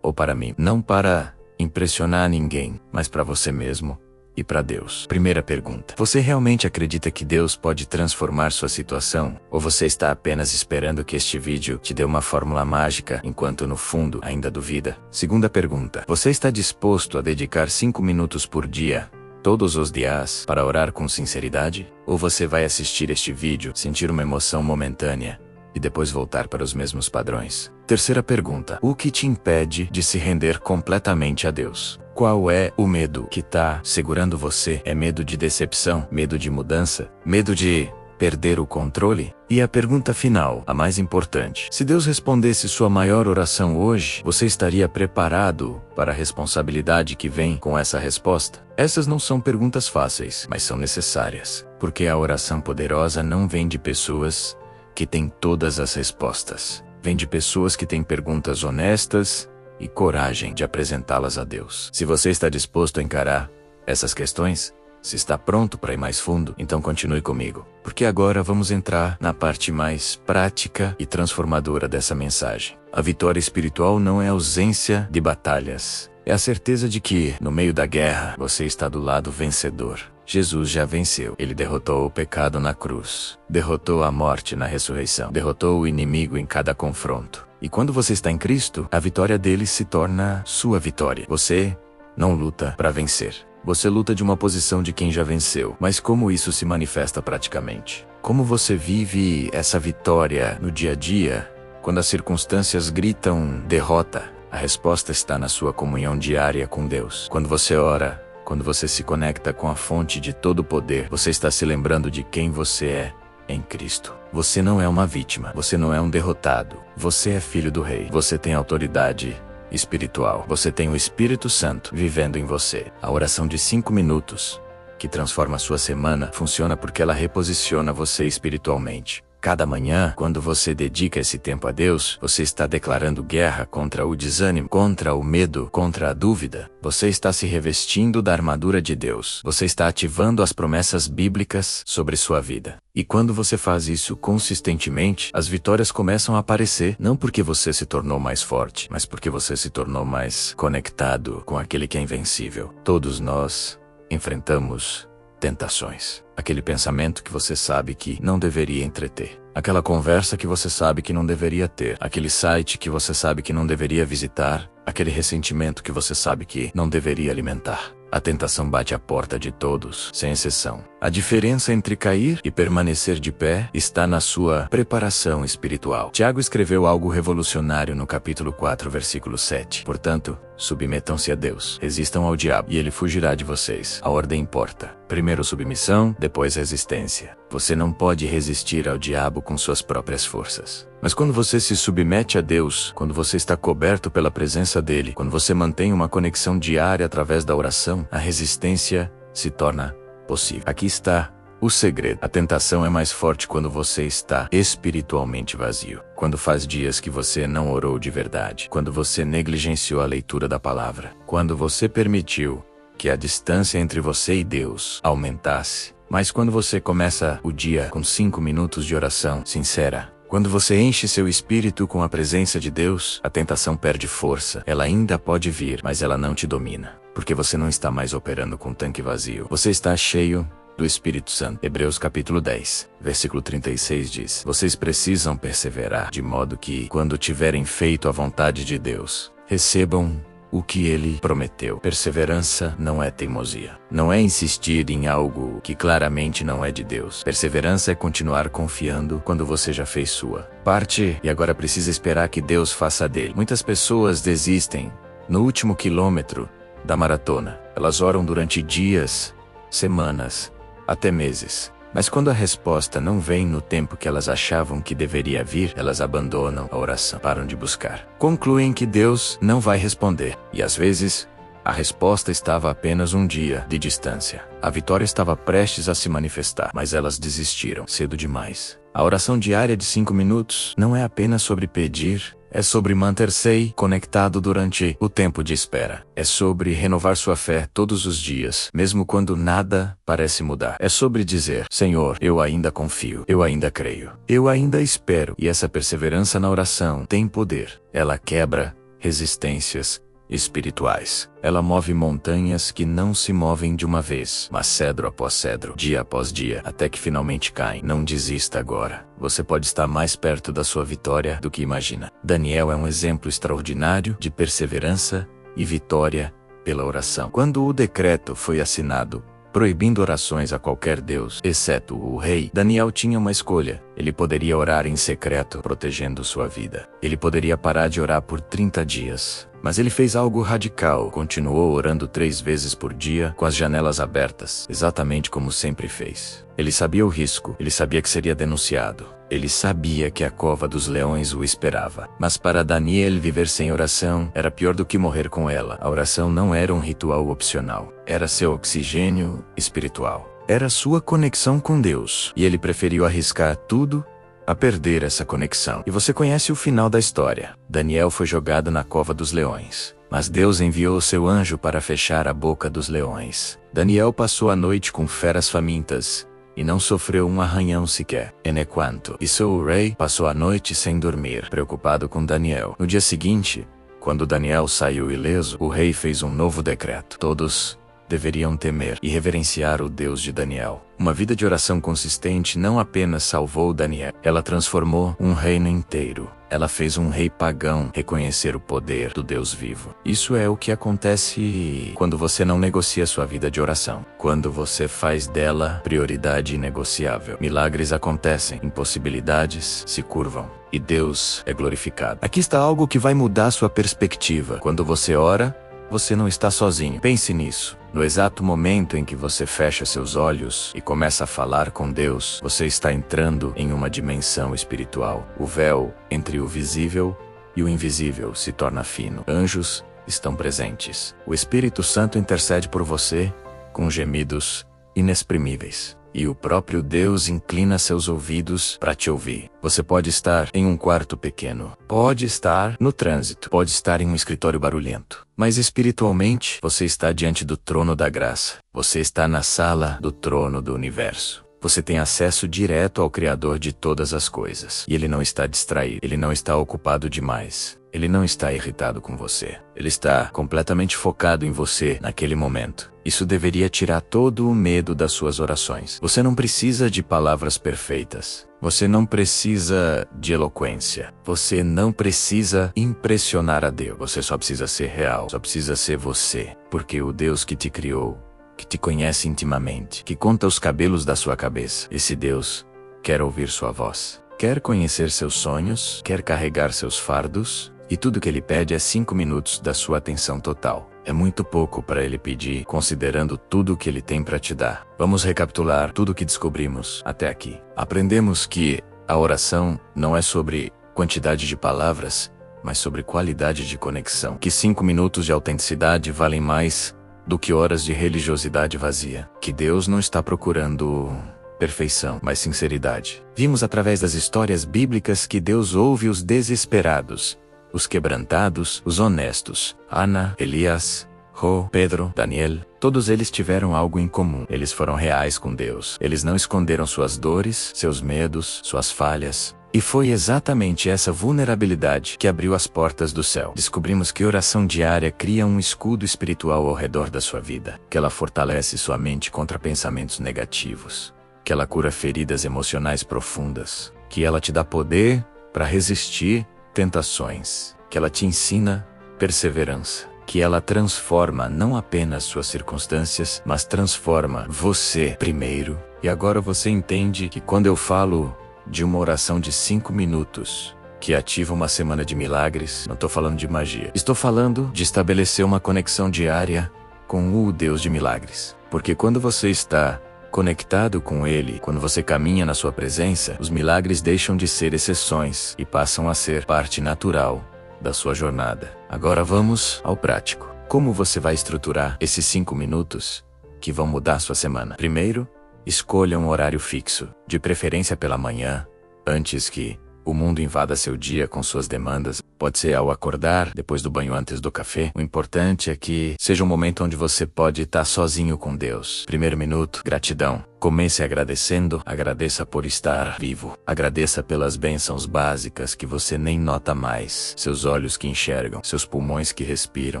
Ou para mim. Não para impressionar ninguém, mas para você mesmo e para Deus. Primeira pergunta: você realmente acredita que Deus pode transformar sua situação? Ou você está apenas esperando que este vídeo te dê uma fórmula mágica, enquanto no fundo ainda duvida? Segunda pergunta: você está disposto a dedicar 5 minutos por dia, todos os dias, para orar com sinceridade? Ou você vai assistir este vídeo, sentir uma emoção momentânea e depois voltar para os mesmos padrões? Terceira pergunta: o que te impede de se render completamente a Deus? Qual é o medo que está segurando você? É medo de decepção? Medo de mudança? Medo de perder o controle? E a pergunta final, a mais importante: se Deus respondesse sua maior oração hoje, você estaria preparado para a responsabilidade que vem com essa resposta? Essas não são perguntas fáceis, mas são necessárias, porque a oração poderosa não vem de pessoas que têm todas as respostas. Vem de pessoas que têm perguntas honestas e coragem de apresentá-las a Deus. Se você está disposto a encarar essas questões, se está pronto para ir mais fundo, então continue comigo, porque agora vamos entrar na parte mais prática e transformadora dessa mensagem. A vitória espiritual não é a ausência de batalhas. É a certeza de que, no meio da guerra, você está do lado vencedor. Jesus já venceu. Ele derrotou o pecado na cruz. Derrotou a morte na ressurreição. Derrotou o inimigo em cada confronto. E quando você está em Cristo, a vitória dele se torna sua vitória. Você não luta para vencer. Você luta de uma posição de quem já venceu. Mas como isso se manifesta praticamente? Como você vive essa vitória no dia a dia, quando as circunstâncias gritam derrota? A resposta está na sua comunhão diária com Deus. Quando você ora, quando você se conecta com a fonte de todo o poder, você está se lembrando de quem você é em Cristo. Você não é uma vítima. Você não é um derrotado. Você é filho do Rei. Você tem autoridade espiritual. Você tem o Espírito Santo vivendo em você. A oração de 5 minutos, que transforma a sua semana, funciona porque ela reposiciona você espiritualmente. Cada manhã, quando você dedica esse tempo a Deus, você está declarando guerra contra o desânimo, contra o medo, contra a dúvida. Você está se revestindo da armadura de Deus. Você está ativando as promessas bíblicas sobre sua vida. E quando você faz isso consistentemente, as vitórias começam a aparecer, não porque você se tornou mais forte, mas porque você se tornou mais conectado com aquele que é invencível. Todos nós enfrentamos tentações. Aquele pensamento que você sabe que não deveria entreter. Aquela conversa que você sabe que não deveria ter. Aquele site que você sabe que não deveria visitar. Aquele ressentimento que você sabe que não deveria alimentar. A tentação bate à porta de todos, sem exceção. A diferença entre cair e permanecer de pé está na sua preparação espiritual. Tiago escreveu algo revolucionário no capítulo 4, versículo 7. Portanto, submetam-se a Deus, resistam ao diabo, e ele fugirá de vocês. A ordem importa. Primeiro submissão, depois resistência. Você não pode resistir ao diabo com suas próprias forças. Mas quando você se submete a Deus, quando você está coberto pela presença dele, quando você mantém uma conexão diária através da oração, a resistência se torna possível. Aqui está o segredo. A tentação é mais forte quando você está espiritualmente vazio. Quando faz dias que você não orou de verdade. Quando você negligenciou a leitura da palavra. Quando você permitiu que a distância entre você e Deus aumentasse. Mas quando você começa o dia com 5 minutos de oração sincera, quando você enche seu espírito com a presença de Deus, a tentação perde força. Ela ainda pode vir, mas ela não te domina. Porque você não está mais operando com tanque vazio. Você está cheio do Espírito Santo. Hebreus capítulo 10, versículo 36 diz: Vocês precisam perseverar, de modo que, quando tiverem feito a vontade de Deus, recebam o que ele prometeu. Perseverança não é teimosia. Não é insistir em algo que claramente não é de Deus. Perseverança é continuar confiando quando você já fez sua parte e agora precisa esperar que Deus faça a dele. Muitas pessoas desistem no último quilômetro da maratona. Elas oram durante dias, semanas, até meses. Mas quando a resposta não vem no tempo que elas achavam que deveria vir, elas abandonam a oração, param de buscar. Concluem que Deus não vai responder. E às vezes, a resposta estava a apenas um dia de distância. A vitória estava prestes a se manifestar, mas elas desistiram cedo demais. A oração diária de 5 minutos não é apenas sobre pedir, é sobre manter-se conectado durante o tempo de espera. É sobre renovar sua fé todos os dias, mesmo quando nada parece mudar. É sobre dizer: Senhor, eu ainda confio, eu ainda creio, eu ainda espero. E essa perseverança na oração tem poder. Ela quebra resistências espirituais. Ela move montanhas que não se movem de uma vez, mas cedro após cedro, dia após dia, até que finalmente caem. Não desista agora. Você pode estar mais perto da sua vitória do que imagina. Daniel é um exemplo extraordinário de perseverança e vitória pela oração. Quando o decreto foi assinado, proibindo orações a qualquer deus, exceto o rei, Daniel tinha uma escolha. Ele poderia orar em secreto, protegendo sua vida. Ele poderia parar de orar por 30 dias. Mas ele fez algo radical. Continuou orando 3 vezes por dia, com as janelas abertas, exatamente como sempre fez. Ele sabia o risco, ele sabia que seria denunciado. Ele sabia que a cova dos leões o esperava. Mas para Daniel, viver sem oração era pior do que morrer com ela. A oração não era um ritual opcional. Era seu oxigênio espiritual. Era sua conexão com Deus. E ele preferiu arriscar tudo a perder essa conexão. E você conhece o final da história. Daniel foi jogado na cova dos leões. Mas Deus enviou o seu anjo para fechar a boca dos leões. Daniel passou a noite com feras famintas e não sofreu um arranhão sequer. Enquanto isso, o rei passou a noite sem dormir, preocupado com Daniel. No dia seguinte, quando Daniel saiu ileso, o rei fez um novo decreto. Todos deveriam temer e reverenciar o Deus de Daniel. Uma vida de oração consistente não apenas salvou Daniel, ela transformou um reino inteiro. Ela fez um rei pagão reconhecer o poder do Deus vivo. Isso é o que acontece quando você não negocia sua vida de oração. Quando você faz dela prioridade inegociável. Milagres acontecem, impossibilidades se curvam e Deus é glorificado. Aqui está algo que vai mudar sua perspectiva. Quando você ora, você não está sozinho. Pense nisso. No exato momento em que você fecha seus olhos e começa a falar com Deus, você está entrando em uma dimensão espiritual. O véu entre o visível e o invisível se torna fino. Anjos estão presentes. O Espírito Santo intercede por você com gemidos inexprimíveis. e o próprio Deus inclina seus ouvidos para te ouvir. Você pode estar em um quarto pequeno, pode estar no trânsito, pode estar em um escritório barulhento, mas espiritualmente você está diante do trono da graça. Você está na sala do trono do universo. Você tem acesso direto ao Criador de todas as coisas. E Ele não está distraído, Ele não está ocupado demais. Ele não está irritado com você. Ele está completamente focado em você naquele momento. Isso deveria tirar todo o medo das suas orações. Você não precisa de palavras perfeitas. Você não precisa de eloquência. Você não precisa impressionar a Deus. Você só precisa ser real. Só precisa ser você. Porque o Deus que te criou, que te conhece intimamente, que conta os cabelos da sua cabeça, esse Deus quer ouvir sua voz. Quer conhecer seus sonhos, quer carregar seus fardos, e tudo que Ele pede é 5 minutos da sua atenção total. É muito pouco para Ele pedir, considerando tudo o que Ele tem para te dar. Vamos recapitular tudo o que descobrimos até aqui. Aprendemos que a oração não é sobre quantidade de palavras, mas sobre qualidade de conexão. Que 5 minutos de autenticidade valem mais do que horas de religiosidade vazia. Que Deus não está procurando perfeição, mas sinceridade. Vimos através das histórias bíblicas que Deus ouve os desesperados, os quebrantados, os honestos. Ana, Elias, Jó, Pedro, Daniel, todos eles tiveram algo em comum. Eles foram reais com Deus. Eles não esconderam suas dores, seus medos, suas falhas. E foi exatamente essa vulnerabilidade que abriu as portas do céu. Descobrimos que oração diária cria um escudo espiritual ao redor da sua vida, que ela fortalece sua mente contra pensamentos negativos, que ela cura feridas emocionais profundas, que ela te dá poder para resistir tentações, que ela te ensina perseverança, que ela transforma não apenas suas circunstâncias, mas transforma você primeiro. E agora você entende que quando eu falo de uma oração de 5 minutos, que ativa uma semana de milagres, não estou falando de magia. Estou falando de estabelecer uma conexão diária com o Deus de milagres. Porque quando você está conectado com Ele, quando você caminha na sua presença, os milagres deixam de ser exceções e passam a ser parte natural da sua jornada. Agora vamos ao prático. Como você vai estruturar esses 5 minutos que vão mudar sua semana? Primeiro, escolha um horário fixo, de preferência pela manhã, antes que o mundo invada seu dia com suas demandas. Pode ser ao acordar, depois do banho, antes do café. O importante é que seja um momento onde você pode estar sozinho com Deus. Primeiro minuto, gratidão. Comece agradecendo, agradeça por estar vivo. Agradeça pelas bênçãos básicas que você nem nota mais. Seus olhos que enxergam, seus pulmões que respiram,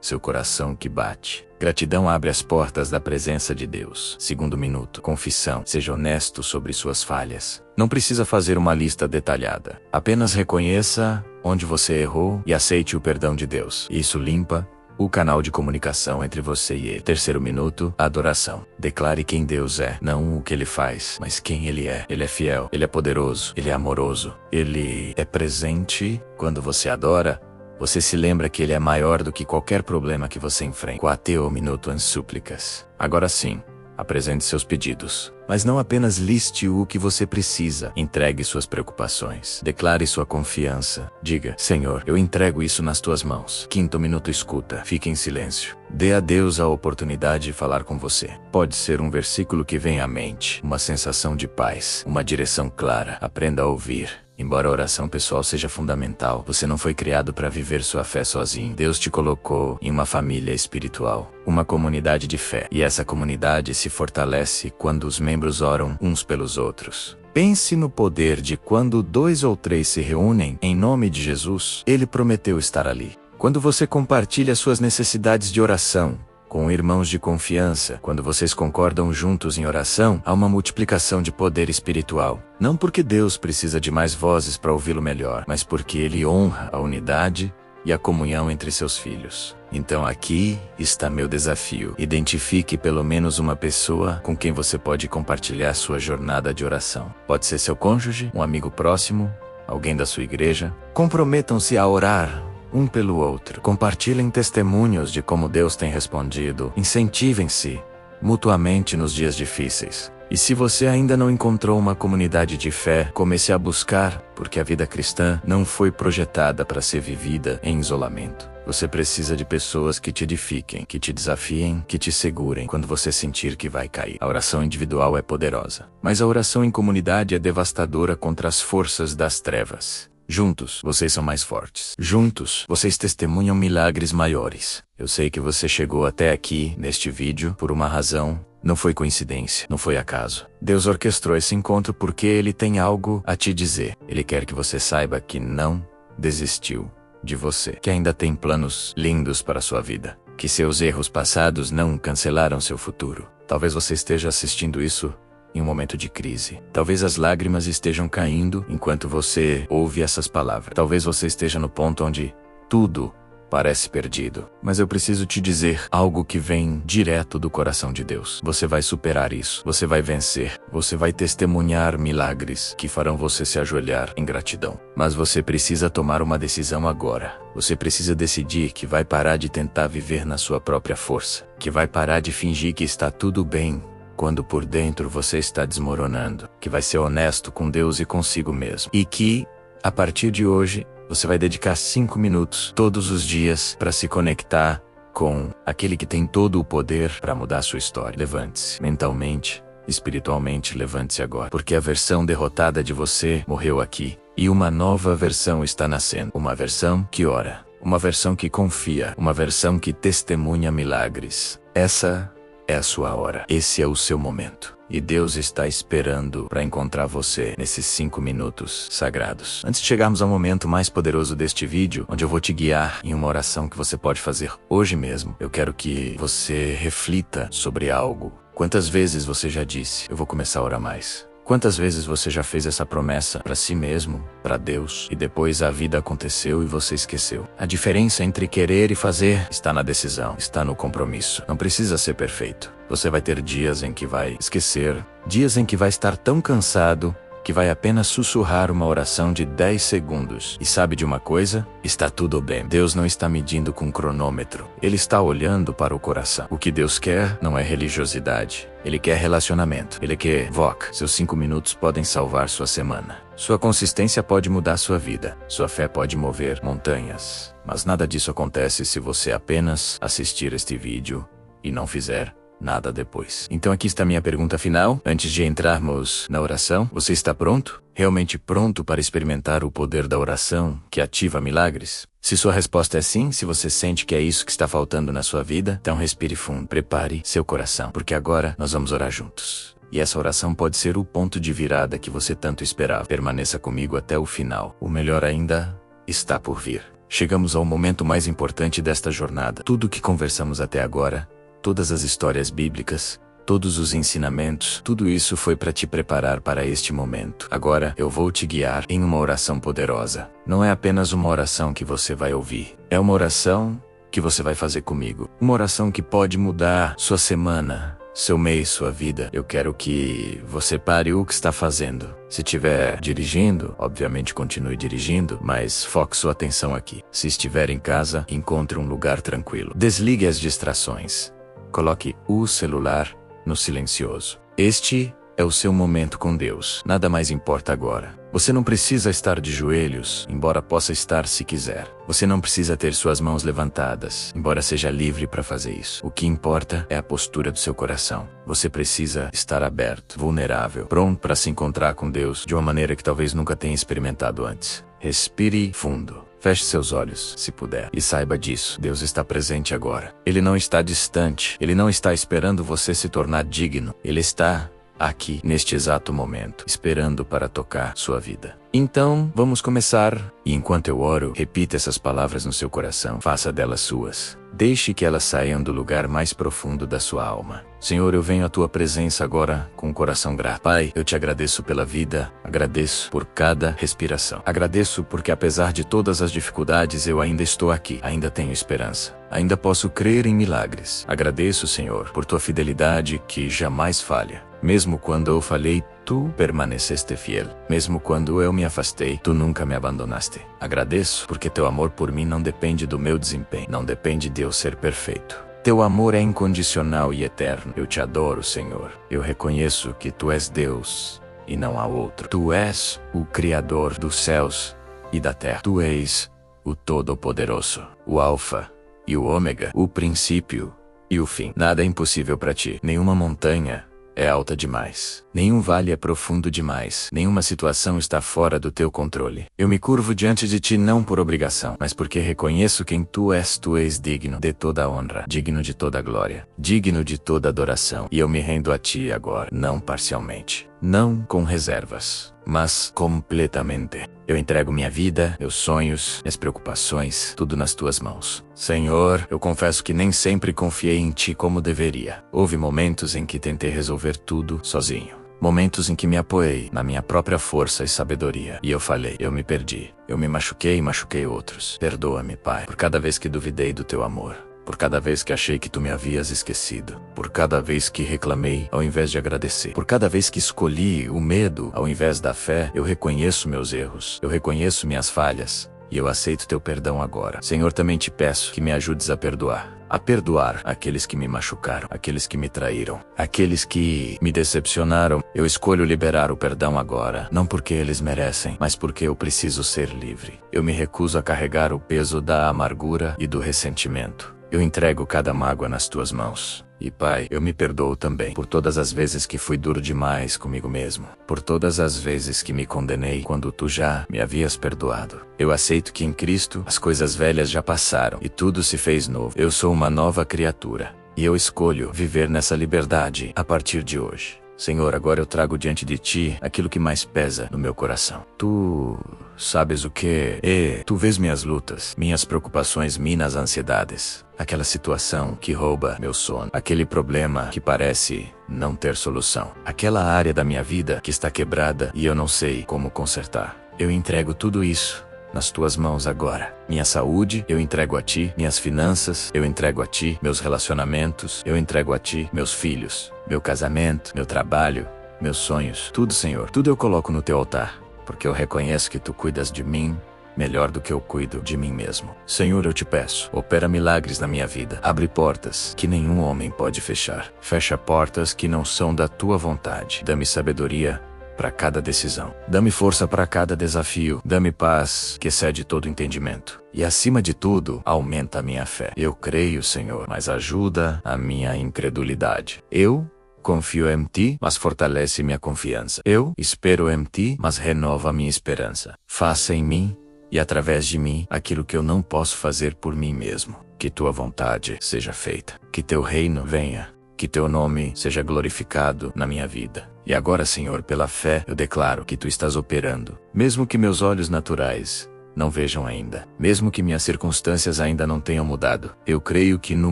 seu coração que bate. Gratidão abre as portas da presença de Deus. Segundo minuto, confissão. Seja honesto sobre suas falhas. Não precisa fazer uma lista detalhada. Apenas reconheça onde você errou e aceite o perdão de Deus. Isso limpa o canal de comunicação entre você e Ele. Terceiro minuto, adoração. Declare quem Deus é, não o que Ele faz, mas quem Ele é. Ele é fiel, Ele é poderoso, Ele é amoroso, Ele é presente. Quando você adora, você se lembra que Ele é maior do que qualquer problema que você enfrenta. Quarto minuto, em súplicas. Agora sim, apresente seus pedidos. Mas não apenas liste o que você precisa. Entregue suas preocupações. Declare sua confiança. Diga: Senhor, eu entrego isso nas tuas mãos. Quinto minuto, escuta. Fique em silêncio. Dê a Deus a oportunidade de falar com você. Pode ser um versículo que vem à mente, uma sensação de paz, uma direção clara. Aprenda a ouvir. Embora a oração pessoal seja fundamental, você não foi criado para viver sua fé sozinho. Deus te colocou em uma família espiritual, uma comunidade de fé. E essa comunidade se fortalece quando os membros oram uns pelos outros. Pense no poder de quando 2 ou 3 se reúnem em nome de Jesus. Ele prometeu estar ali. Quando você compartilha suas necessidades de oração com irmãos de confiança, quando vocês concordam juntos em oração, há uma multiplicação de poder espiritual. Não porque Deus precisa de mais vozes para ouvi-lo melhor, mas porque Ele honra a unidade e a comunhão entre seus filhos. Então aqui está meu desafio. Identifique pelo menos uma pessoa com quem você pode compartilhar sua jornada de oração. Pode ser seu cônjuge, um amigo próximo, alguém da sua igreja. Comprometam-se a orar um pelo outro. Compartilhem testemunhos de como Deus tem respondido. Incentivem-se mutuamente nos dias difíceis. E se você ainda não encontrou uma comunidade de fé, comece a buscar, porque a vida cristã não foi projetada para ser vivida em isolamento. Você precisa de pessoas que te edifiquem, que te desafiem, que te segurem quando você sentir que vai cair. A oração individual é poderosa, mas a oração em comunidade é devastadora contra as forças das trevas. Juntos, vocês são mais fortes. Juntos, vocês testemunham milagres maiores. Eu sei que você chegou até aqui, neste vídeo, por uma razão. Não foi coincidência, não foi acaso. Deus orquestrou esse encontro porque Ele tem algo a te dizer. Ele quer que você saiba que não desistiu de você, que ainda tem planos lindos para a sua vida, que seus erros passados não cancelaram seu futuro. Talvez você esteja assistindo isso em um momento de crise. Talvez as lágrimas estejam caindo enquanto você ouve essas palavras. Talvez você esteja no ponto onde tudo parece perdido. Mas eu preciso te dizer algo que vem direto do coração de Deus. Você vai superar isso. Você vai vencer. Você vai testemunhar milagres que farão você se ajoelhar em gratidão. Mas você precisa tomar uma decisão agora. Você precisa decidir que vai parar de tentar viver na sua própria força. Que vai parar de fingir que está tudo bem quando por dentro você está desmoronando. Que vai ser honesto com Deus e consigo mesmo. E que, a partir de hoje, você vai dedicar 5 minutos todos os dias para se conectar com aquele que tem todo o poder para mudar a sua história. Levante-se mentalmente, espiritualmente, levante-se agora. Porque a versão derrotada de você morreu aqui e uma nova versão está nascendo. Uma versão que ora, uma versão que confia, uma versão que testemunha milagres. Essa é a sua hora. Esse é o seu momento. E Deus está esperando para encontrar você nesses 5 minutos sagrados. Antes de chegarmos ao momento mais poderoso deste vídeo, onde eu vou te guiar em uma oração que você pode fazer hoje mesmo, eu quero que você reflita sobre algo. Quantas vezes você já disse, eu vou começar a orar mais? Quantas vezes você já fez essa promessa para si mesmo, para Deus, e depois a vida aconteceu e você esqueceu? A diferença entre querer e fazer está na decisão, está no compromisso. Não precisa ser perfeito. Você vai ter dias em que vai esquecer, dias em que vai estar tão cansado que vai apenas sussurrar uma oração de 10 segundos. E sabe de uma coisa? Está tudo bem. Deus não está medindo com cronômetro. Ele está olhando para o coração. O que Deus quer não é religiosidade. Ele quer relacionamento. Ele quer VOC. Seus 5 minutos podem salvar sua semana. Sua consistência pode mudar sua vida. Sua fé pode mover montanhas. Mas nada disso acontece se você apenas assistir este vídeo e não fizer nada depois. Então aqui está minha pergunta final. Antes de entrarmos na oração, você está pronto? Realmente pronto para experimentar o poder da oração que ativa milagres? Se sua resposta é sim, se você sente que é isso que está faltando na sua vida, então respire fundo, prepare seu coração, porque agora nós vamos orar juntos. E essa oração pode ser o ponto de virada que você tanto esperava. Permaneça comigo até o final. O melhor ainda está por vir. Chegamos ao momento mais importante desta jornada. Tudo o que conversamos até agora, todas as histórias bíblicas, todos os ensinamentos, tudo isso foi para te preparar para este momento. Agora eu vou te guiar em uma oração poderosa. Não é apenas uma oração que você vai ouvir. É uma oração que você vai fazer comigo. Uma oração que pode mudar sua semana, seu mês, sua vida. Eu quero que você pare o que está fazendo. Se estiver dirigindo, obviamente continue dirigindo, mas foque sua atenção aqui. Se estiver em casa, encontre um lugar tranquilo. Desligue as distrações. Coloque o celular no silencioso. Este é o seu momento com Deus. Nada mais importa agora. Você não precisa estar de joelhos, embora possa estar se quiser. Você não precisa ter suas mãos levantadas, embora seja livre para fazer isso. O que importa é a postura do seu coração. Você precisa estar aberto, vulnerável, pronto para se encontrar com Deus de uma maneira que talvez nunca tenha experimentado antes. Respire fundo. Feche seus olhos, se puder, e saiba disso. Deus está presente agora. Ele não está distante. Ele não está esperando você se tornar digno. Ele está aqui, neste exato momento, esperando para tocar sua vida. Então, vamos começar. E enquanto eu oro, repita essas palavras no seu coração. Faça delas suas. Deixe que elas saiam do lugar mais profundo da sua alma. Senhor, eu venho à tua presença agora com o coração grato. Pai, eu te agradeço pela vida, agradeço por cada respiração. Agradeço porque apesar de todas as dificuldades, eu ainda estou aqui, ainda tenho esperança. Ainda posso crer em milagres. Agradeço, Senhor, por tua fidelidade que jamais falha. Mesmo quando eu falhei, tu permaneceste fiel. Mesmo quando eu me afastei, tu nunca me abandonaste. Agradeço porque teu amor por mim não depende do meu desempenho, não depende de eu ser perfeito. Teu amor é incondicional e eterno. Eu te adoro, Senhor. Eu reconheço que Tu és Deus e não há outro. Tu és o Criador dos céus e da terra. Tu és o Todo-Poderoso, o Alfa e o Ômega, o princípio e o fim. Nada é impossível para Ti. Nenhuma montanha é alta demais. Nenhum vale é profundo demais. Nenhuma situação está fora do Teu controle. Eu me curvo diante de Ti não por obrigação, mas porque reconheço quem Tu és. Tu és digno de toda a honra, digno de toda a glória, digno de toda a adoração. E eu me rendo a Ti agora, não parcialmente, não com reservas, mas completamente. Eu entrego minha vida, meus sonhos, minhas preocupações, tudo nas Tuas mãos. Senhor, eu confesso que nem sempre confiei em Ti como deveria. Houve momentos em que tentei resolver tudo sozinho. Momentos em que me apoiei na minha própria força e sabedoria. E eu falhei, eu me perdi. Eu me machuquei e machuquei outros. Perdoa-me, Pai, por cada vez que duvidei do Teu amor. Por cada vez que achei que Tu me havias esquecido. Por cada vez que reclamei ao invés de agradecer. Por cada vez que escolhi o medo ao invés da fé. Eu reconheço meus erros. Eu reconheço minhas falhas. E eu aceito Teu perdão agora. Senhor, também Te peço que me ajudes a perdoar aqueles que me machucaram, aqueles que me traíram, aqueles que me decepcionaram. Eu escolho liberar o perdão agora, não porque eles merecem, mas porque eu preciso ser livre. Eu me recuso a carregar o peso da amargura e do ressentimento. Eu entrego cada mágoa nas Tuas mãos. E Pai, eu me perdoo também por todas as vezes que fui duro demais comigo mesmo. Por todas as vezes que me condenei quando Tu já me havias perdoado. Eu aceito que em Cristo as coisas velhas já passaram e tudo se fez novo. Eu sou uma nova criatura. E eu escolho viver nessa liberdade a partir de hoje. Senhor, agora eu trago diante de Ti aquilo que mais pesa no meu coração. Tu sabes o que? E Tu vês minhas lutas, minhas preocupações, minhas ansiedades. Aquela situação que rouba meu sono. Aquele problema que parece não ter solução. Aquela área da minha vida que está quebrada e eu não sei como consertar. Eu entrego tudo isso nas Tuas mãos agora. Minha saúde, eu entrego a Ti. Minhas finanças, eu entrego a Ti. Meus relacionamentos, eu entrego a Ti. Meus filhos, meu casamento, meu trabalho, meus sonhos. Tudo, Senhor, tudo eu coloco no Teu altar. Porque eu reconheço que Tu cuidas de mim melhor do que eu cuido de mim mesmo. Senhor, eu Te peço, opera milagres na minha vida. Abre portas que nenhum homem pode fechar. Fecha portas que não são da Tua vontade. Dá-me sabedoria para cada decisão. Dá-me força para cada desafio. Dá-me paz que excede todo entendimento. E acima de tudo, aumenta a minha fé. Eu creio, Senhor, mas ajuda a minha incredulidade. Eu confio em Ti, mas fortalece minha confiança. Eu espero em Ti, mas renova minha esperança. Faça em mim e através de mim aquilo que eu não posso fazer por mim mesmo. Que Tua vontade seja feita. Que Teu reino venha. Que Teu nome seja glorificado na minha vida. E agora, Senhor, pela fé, eu declaro que Tu estás operando. Mesmo que meus olhos naturais não vejam ainda. Mesmo que minhas circunstâncias ainda não tenham mudado. Eu creio que no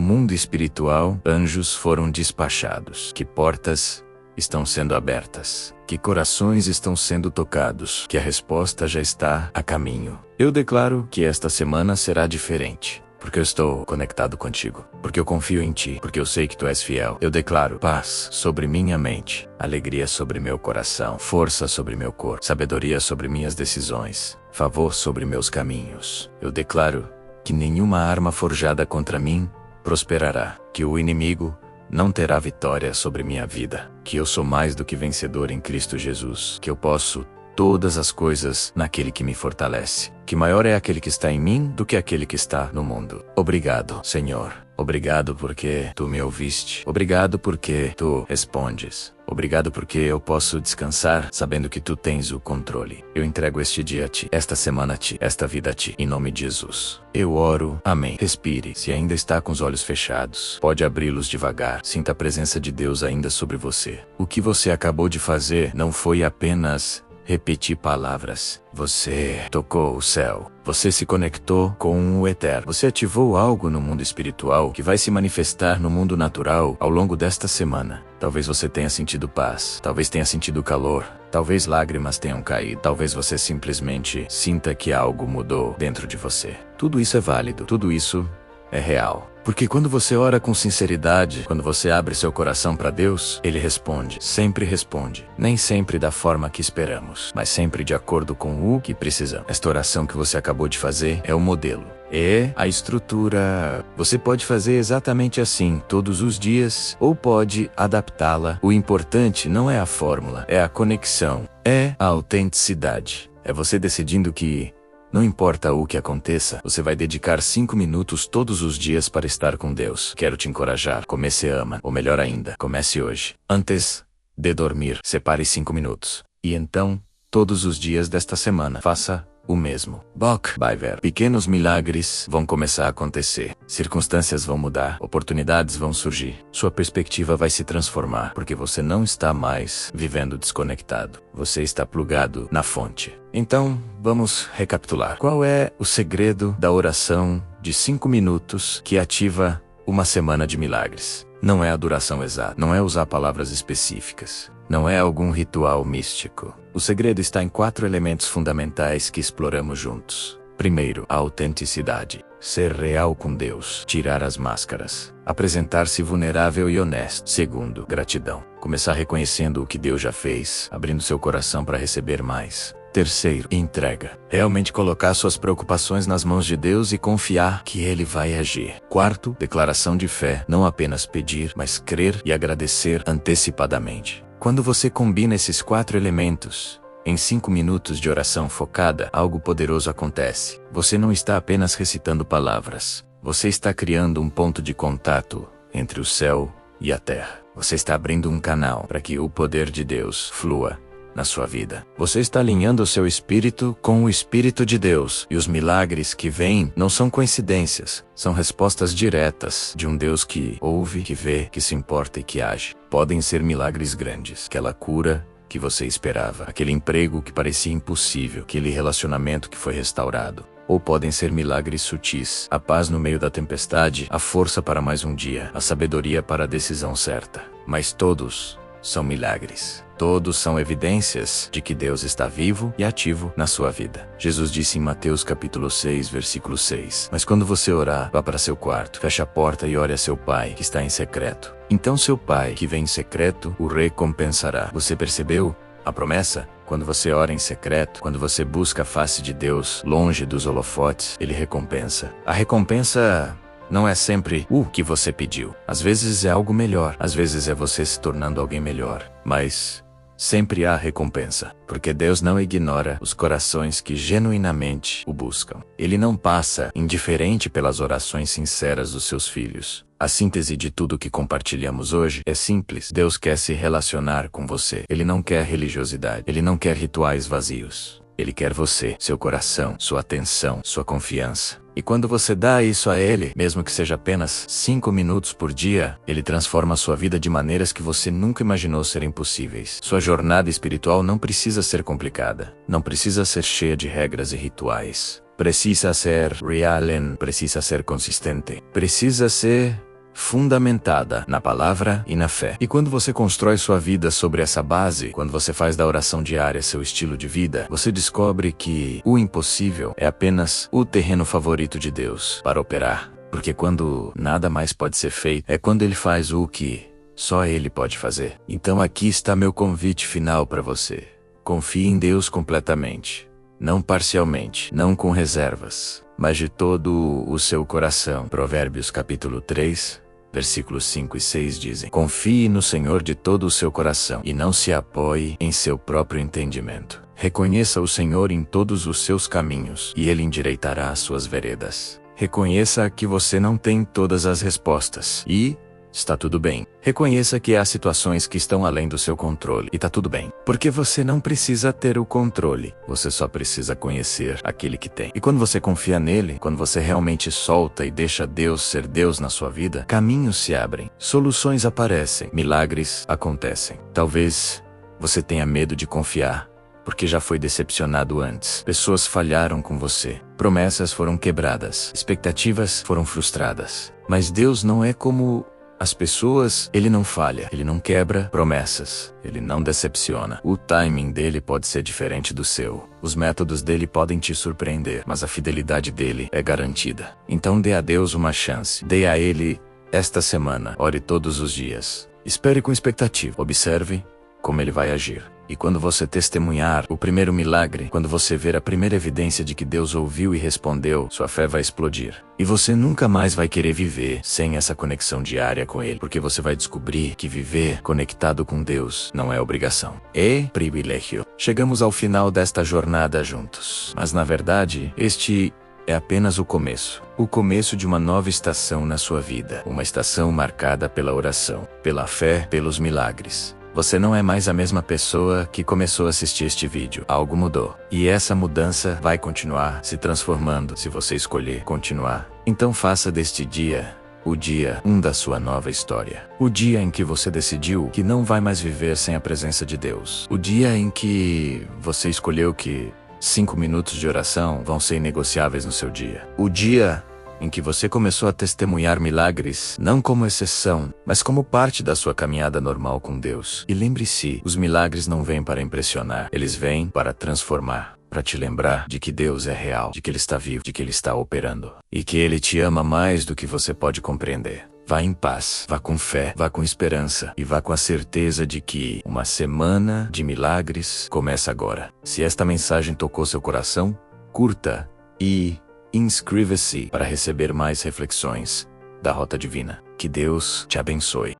mundo espiritual, anjos foram despachados. Que portas estão sendo abertas. Que corações estão sendo tocados. Que a resposta já está a caminho. Eu declaro que esta semana será diferente. Porque eu estou conectado contigo. Porque eu confio em Ti. Porque eu sei que Tu és fiel. Eu declaro paz sobre minha mente. Alegria sobre meu coração. Força sobre meu corpo. Sabedoria sobre minhas decisões. Favor sobre meus caminhos. Eu declaro que nenhuma arma forjada contra mim prosperará. Que o inimigo não terá vitória sobre minha vida. Que eu sou mais do que vencedor em Cristo Jesus. Que eu posso todas as coisas naquele que me fortalece. Que maior é aquele que está em mim do que aquele que está no mundo. Obrigado, Senhor. Obrigado porque Tu me ouviste. Obrigado porque Tu respondes. Obrigado porque eu posso descansar sabendo que Tu tens o controle. Eu entrego este dia a Ti, esta semana a Ti, esta vida a Ti, em nome de Jesus. Eu oro. Amém. Respire. Se ainda está com os olhos fechados, pode abri-los devagar. Sinta a presença de Deus ainda sobre você. O que você acabou de fazer não foi apenas repetir palavras. Você tocou o céu. Você se conectou com o eterno. Você ativou algo no mundo espiritual que vai se manifestar no mundo natural ao longo desta semana. Talvez você tenha sentido paz. Talvez tenha sentido calor. Talvez lágrimas tenham caído. Talvez você simplesmente sinta que algo mudou dentro de você. Tudo isso é válido. Tudo isso é real. Porque quando você ora com sinceridade, quando você abre seu coração para Deus, Ele responde, sempre responde. Nem sempre da forma que esperamos, mas sempre de acordo com o que precisamos. Esta oração que você acabou de fazer é o modelo. é a estrutura. Você pode fazer exatamente assim todos os dias, ou pode adaptá-la. O importante não é a fórmula, é a conexão, é a autenticidade. É você decidindo que, não importa o que aconteça, você vai dedicar 5 minutos todos os dias para estar com Deus. Quero te encorajar. Comece ama, ou melhor ainda, comece hoje. Antes de dormir, separe 5 minutos. E então, todos os dias desta semana, faça o mesmo. Bock vai ver. Pequenos milagres vão começar a acontecer. Circunstâncias vão mudar. Oportunidades vão surgir. Sua perspectiva vai se transformar, porque você não está mais vivendo desconectado. Você está plugado na fonte. Então, vamos recapitular. Qual é o segredo da oração de 5 minutos que ativa uma semana de milagres? Não é a duração exata. Não é usar palavras específicas. Não é algum ritual místico. O segredo está em 4 elementos fundamentais que exploramos juntos. Primeiro, a autenticidade. Ser real com Deus. Tirar as máscaras. Apresentar-se vulnerável e honesto. Segundo, gratidão. Começar reconhecendo o que Deus já fez, abrindo seu coração para receber mais. Terceiro, entrega. Realmente colocar suas preocupações nas mãos de Deus e confiar que Ele vai agir. Quarto, declaração de fé. Não apenas pedir, mas crer e agradecer antecipadamente. Quando você combina esses 4 elementos, em 5 minutos de oração focada, algo poderoso acontece. Você não está apenas recitando palavras. Você está criando um ponto de contato entre o céu e a terra. Você está abrindo um canal para que o poder de Deus flua na sua vida. Você está alinhando o seu espírito com o Espírito de Deus. E os milagres que vêm não são coincidências. São respostas diretas de um Deus que ouve, que vê, que se importa e que age. Podem ser milagres grandes. Aquela cura que você esperava. Aquele emprego que parecia impossível. Aquele relacionamento que foi restaurado. Ou podem ser milagres sutis. A paz no meio da tempestade. A força para mais um dia. A sabedoria para a decisão certa. Mas todos são milagres. Todos são evidências de que Deus está vivo e ativo na sua vida. Jesus disse em Mateus capítulo 6, versículo 6. Mas quando você orar, vá para seu quarto, feche a porta e ore a seu pai, que está em secreto. Então seu pai, que vem em secreto, o recompensará. Você percebeu a promessa? Quando você ora em secreto, quando você busca a face de Deus, longe dos holofotes, Ele recompensa. A recompensa não é sempre o que você pediu. Às vezes é algo melhor. Às vezes é você se tornando alguém melhor. Mas sempre há recompensa. Porque Deus não ignora os corações que genuinamente o buscam. Ele não passa indiferente pelas orações sinceras dos seus filhos. A síntese de tudo que compartilhamos hoje é simples. Deus quer se relacionar com você. Ele não quer religiosidade. Ele não quer rituais vazios. Ele quer você, seu coração, sua atenção, sua confiança. E quando você dá isso a Ele, mesmo que seja apenas 5 minutos por dia, Ele transforma a sua vida de maneiras que você nunca imaginou serem possíveis. Sua jornada espiritual não precisa ser complicada. Não precisa ser cheia de regras e rituais. Precisa ser real, precisa ser consistente. Precisa ser fundamentada na palavra e na fé. E quando você constrói sua vida sobre essa base, quando você faz da oração diária seu estilo de vida, você descobre que o impossível é apenas o terreno favorito de Deus para operar. Porque quando nada mais pode ser feito, é quando Ele faz o que só Ele pode fazer. Então aqui está meu convite final para você. Confie em Deus completamente. Não parcialmente, não com reservas, mas de todo o seu coração. Provérbios capítulo 3, versículos 5 e 6 dizem: confie no Senhor de todo o seu coração e não se apoie em seu próprio entendimento. Reconheça o Senhor em todos os seus caminhos e Ele endireitará as suas veredas. Reconheça que você não tem todas as respostas e está tudo bem. Reconheça que há situações que estão além do seu controle e está tudo bem. Porque você não precisa ter o controle. Você só precisa conhecer aquele que tem. E quando você confia nele, quando você realmente solta e deixa Deus ser Deus na sua vida, caminhos se abrem, soluções aparecem, milagres acontecem. Talvez você tenha medo de confiar, porque já foi decepcionado antes. Pessoas falharam com você. Promessas foram quebradas. Expectativas foram frustradas. Mas Deus não é como as pessoas. Ele não falha, Ele não quebra promessas, Ele não decepciona. O timing dele pode ser diferente do seu. Os métodos dele podem te surpreender, mas a fidelidade dele é garantida. Então dê a Deus uma chance. Dê a Ele esta semana. Ore todos os dias. Espere com expectativa. Observe como Ele vai agir. E quando você testemunhar o primeiro milagre, quando você ver a primeira evidência de que Deus ouviu e respondeu, sua fé vai explodir. E você nunca mais vai querer viver sem essa conexão diária com Ele, porque você vai descobrir que viver conectado com Deus não é obrigação, é privilégio. Chegamos ao final desta jornada juntos, mas na verdade, este é apenas o começo de uma nova estação na sua vida, uma estação marcada pela oração, pela fé, pelos milagres. Você não é mais a mesma pessoa que começou a assistir este vídeo. Algo mudou. E essa mudança vai continuar se transformando se você escolher continuar. Então faça deste dia o dia 1 da sua nova história. O dia em que você decidiu que não vai mais viver sem a presença de Deus. O dia em que você escolheu que 5 minutos de oração vão ser inegociáveis no seu dia. O dia em que você começou a testemunhar milagres, não como exceção, mas como parte da sua caminhada normal com Deus. E lembre-se, os milagres não vêm para impressionar, eles vêm para transformar, para te lembrar de que Deus é real, de que Ele está vivo, de que Ele está operando, e que Ele te ama mais do que você pode compreender. Vá em paz, vá com fé, vá com esperança e vá com a certeza de que uma semana de milagres começa agora. Se esta mensagem tocou seu coração, curta e inscreva-se para receber mais reflexões da Rota Divina. Que Deus te abençoe.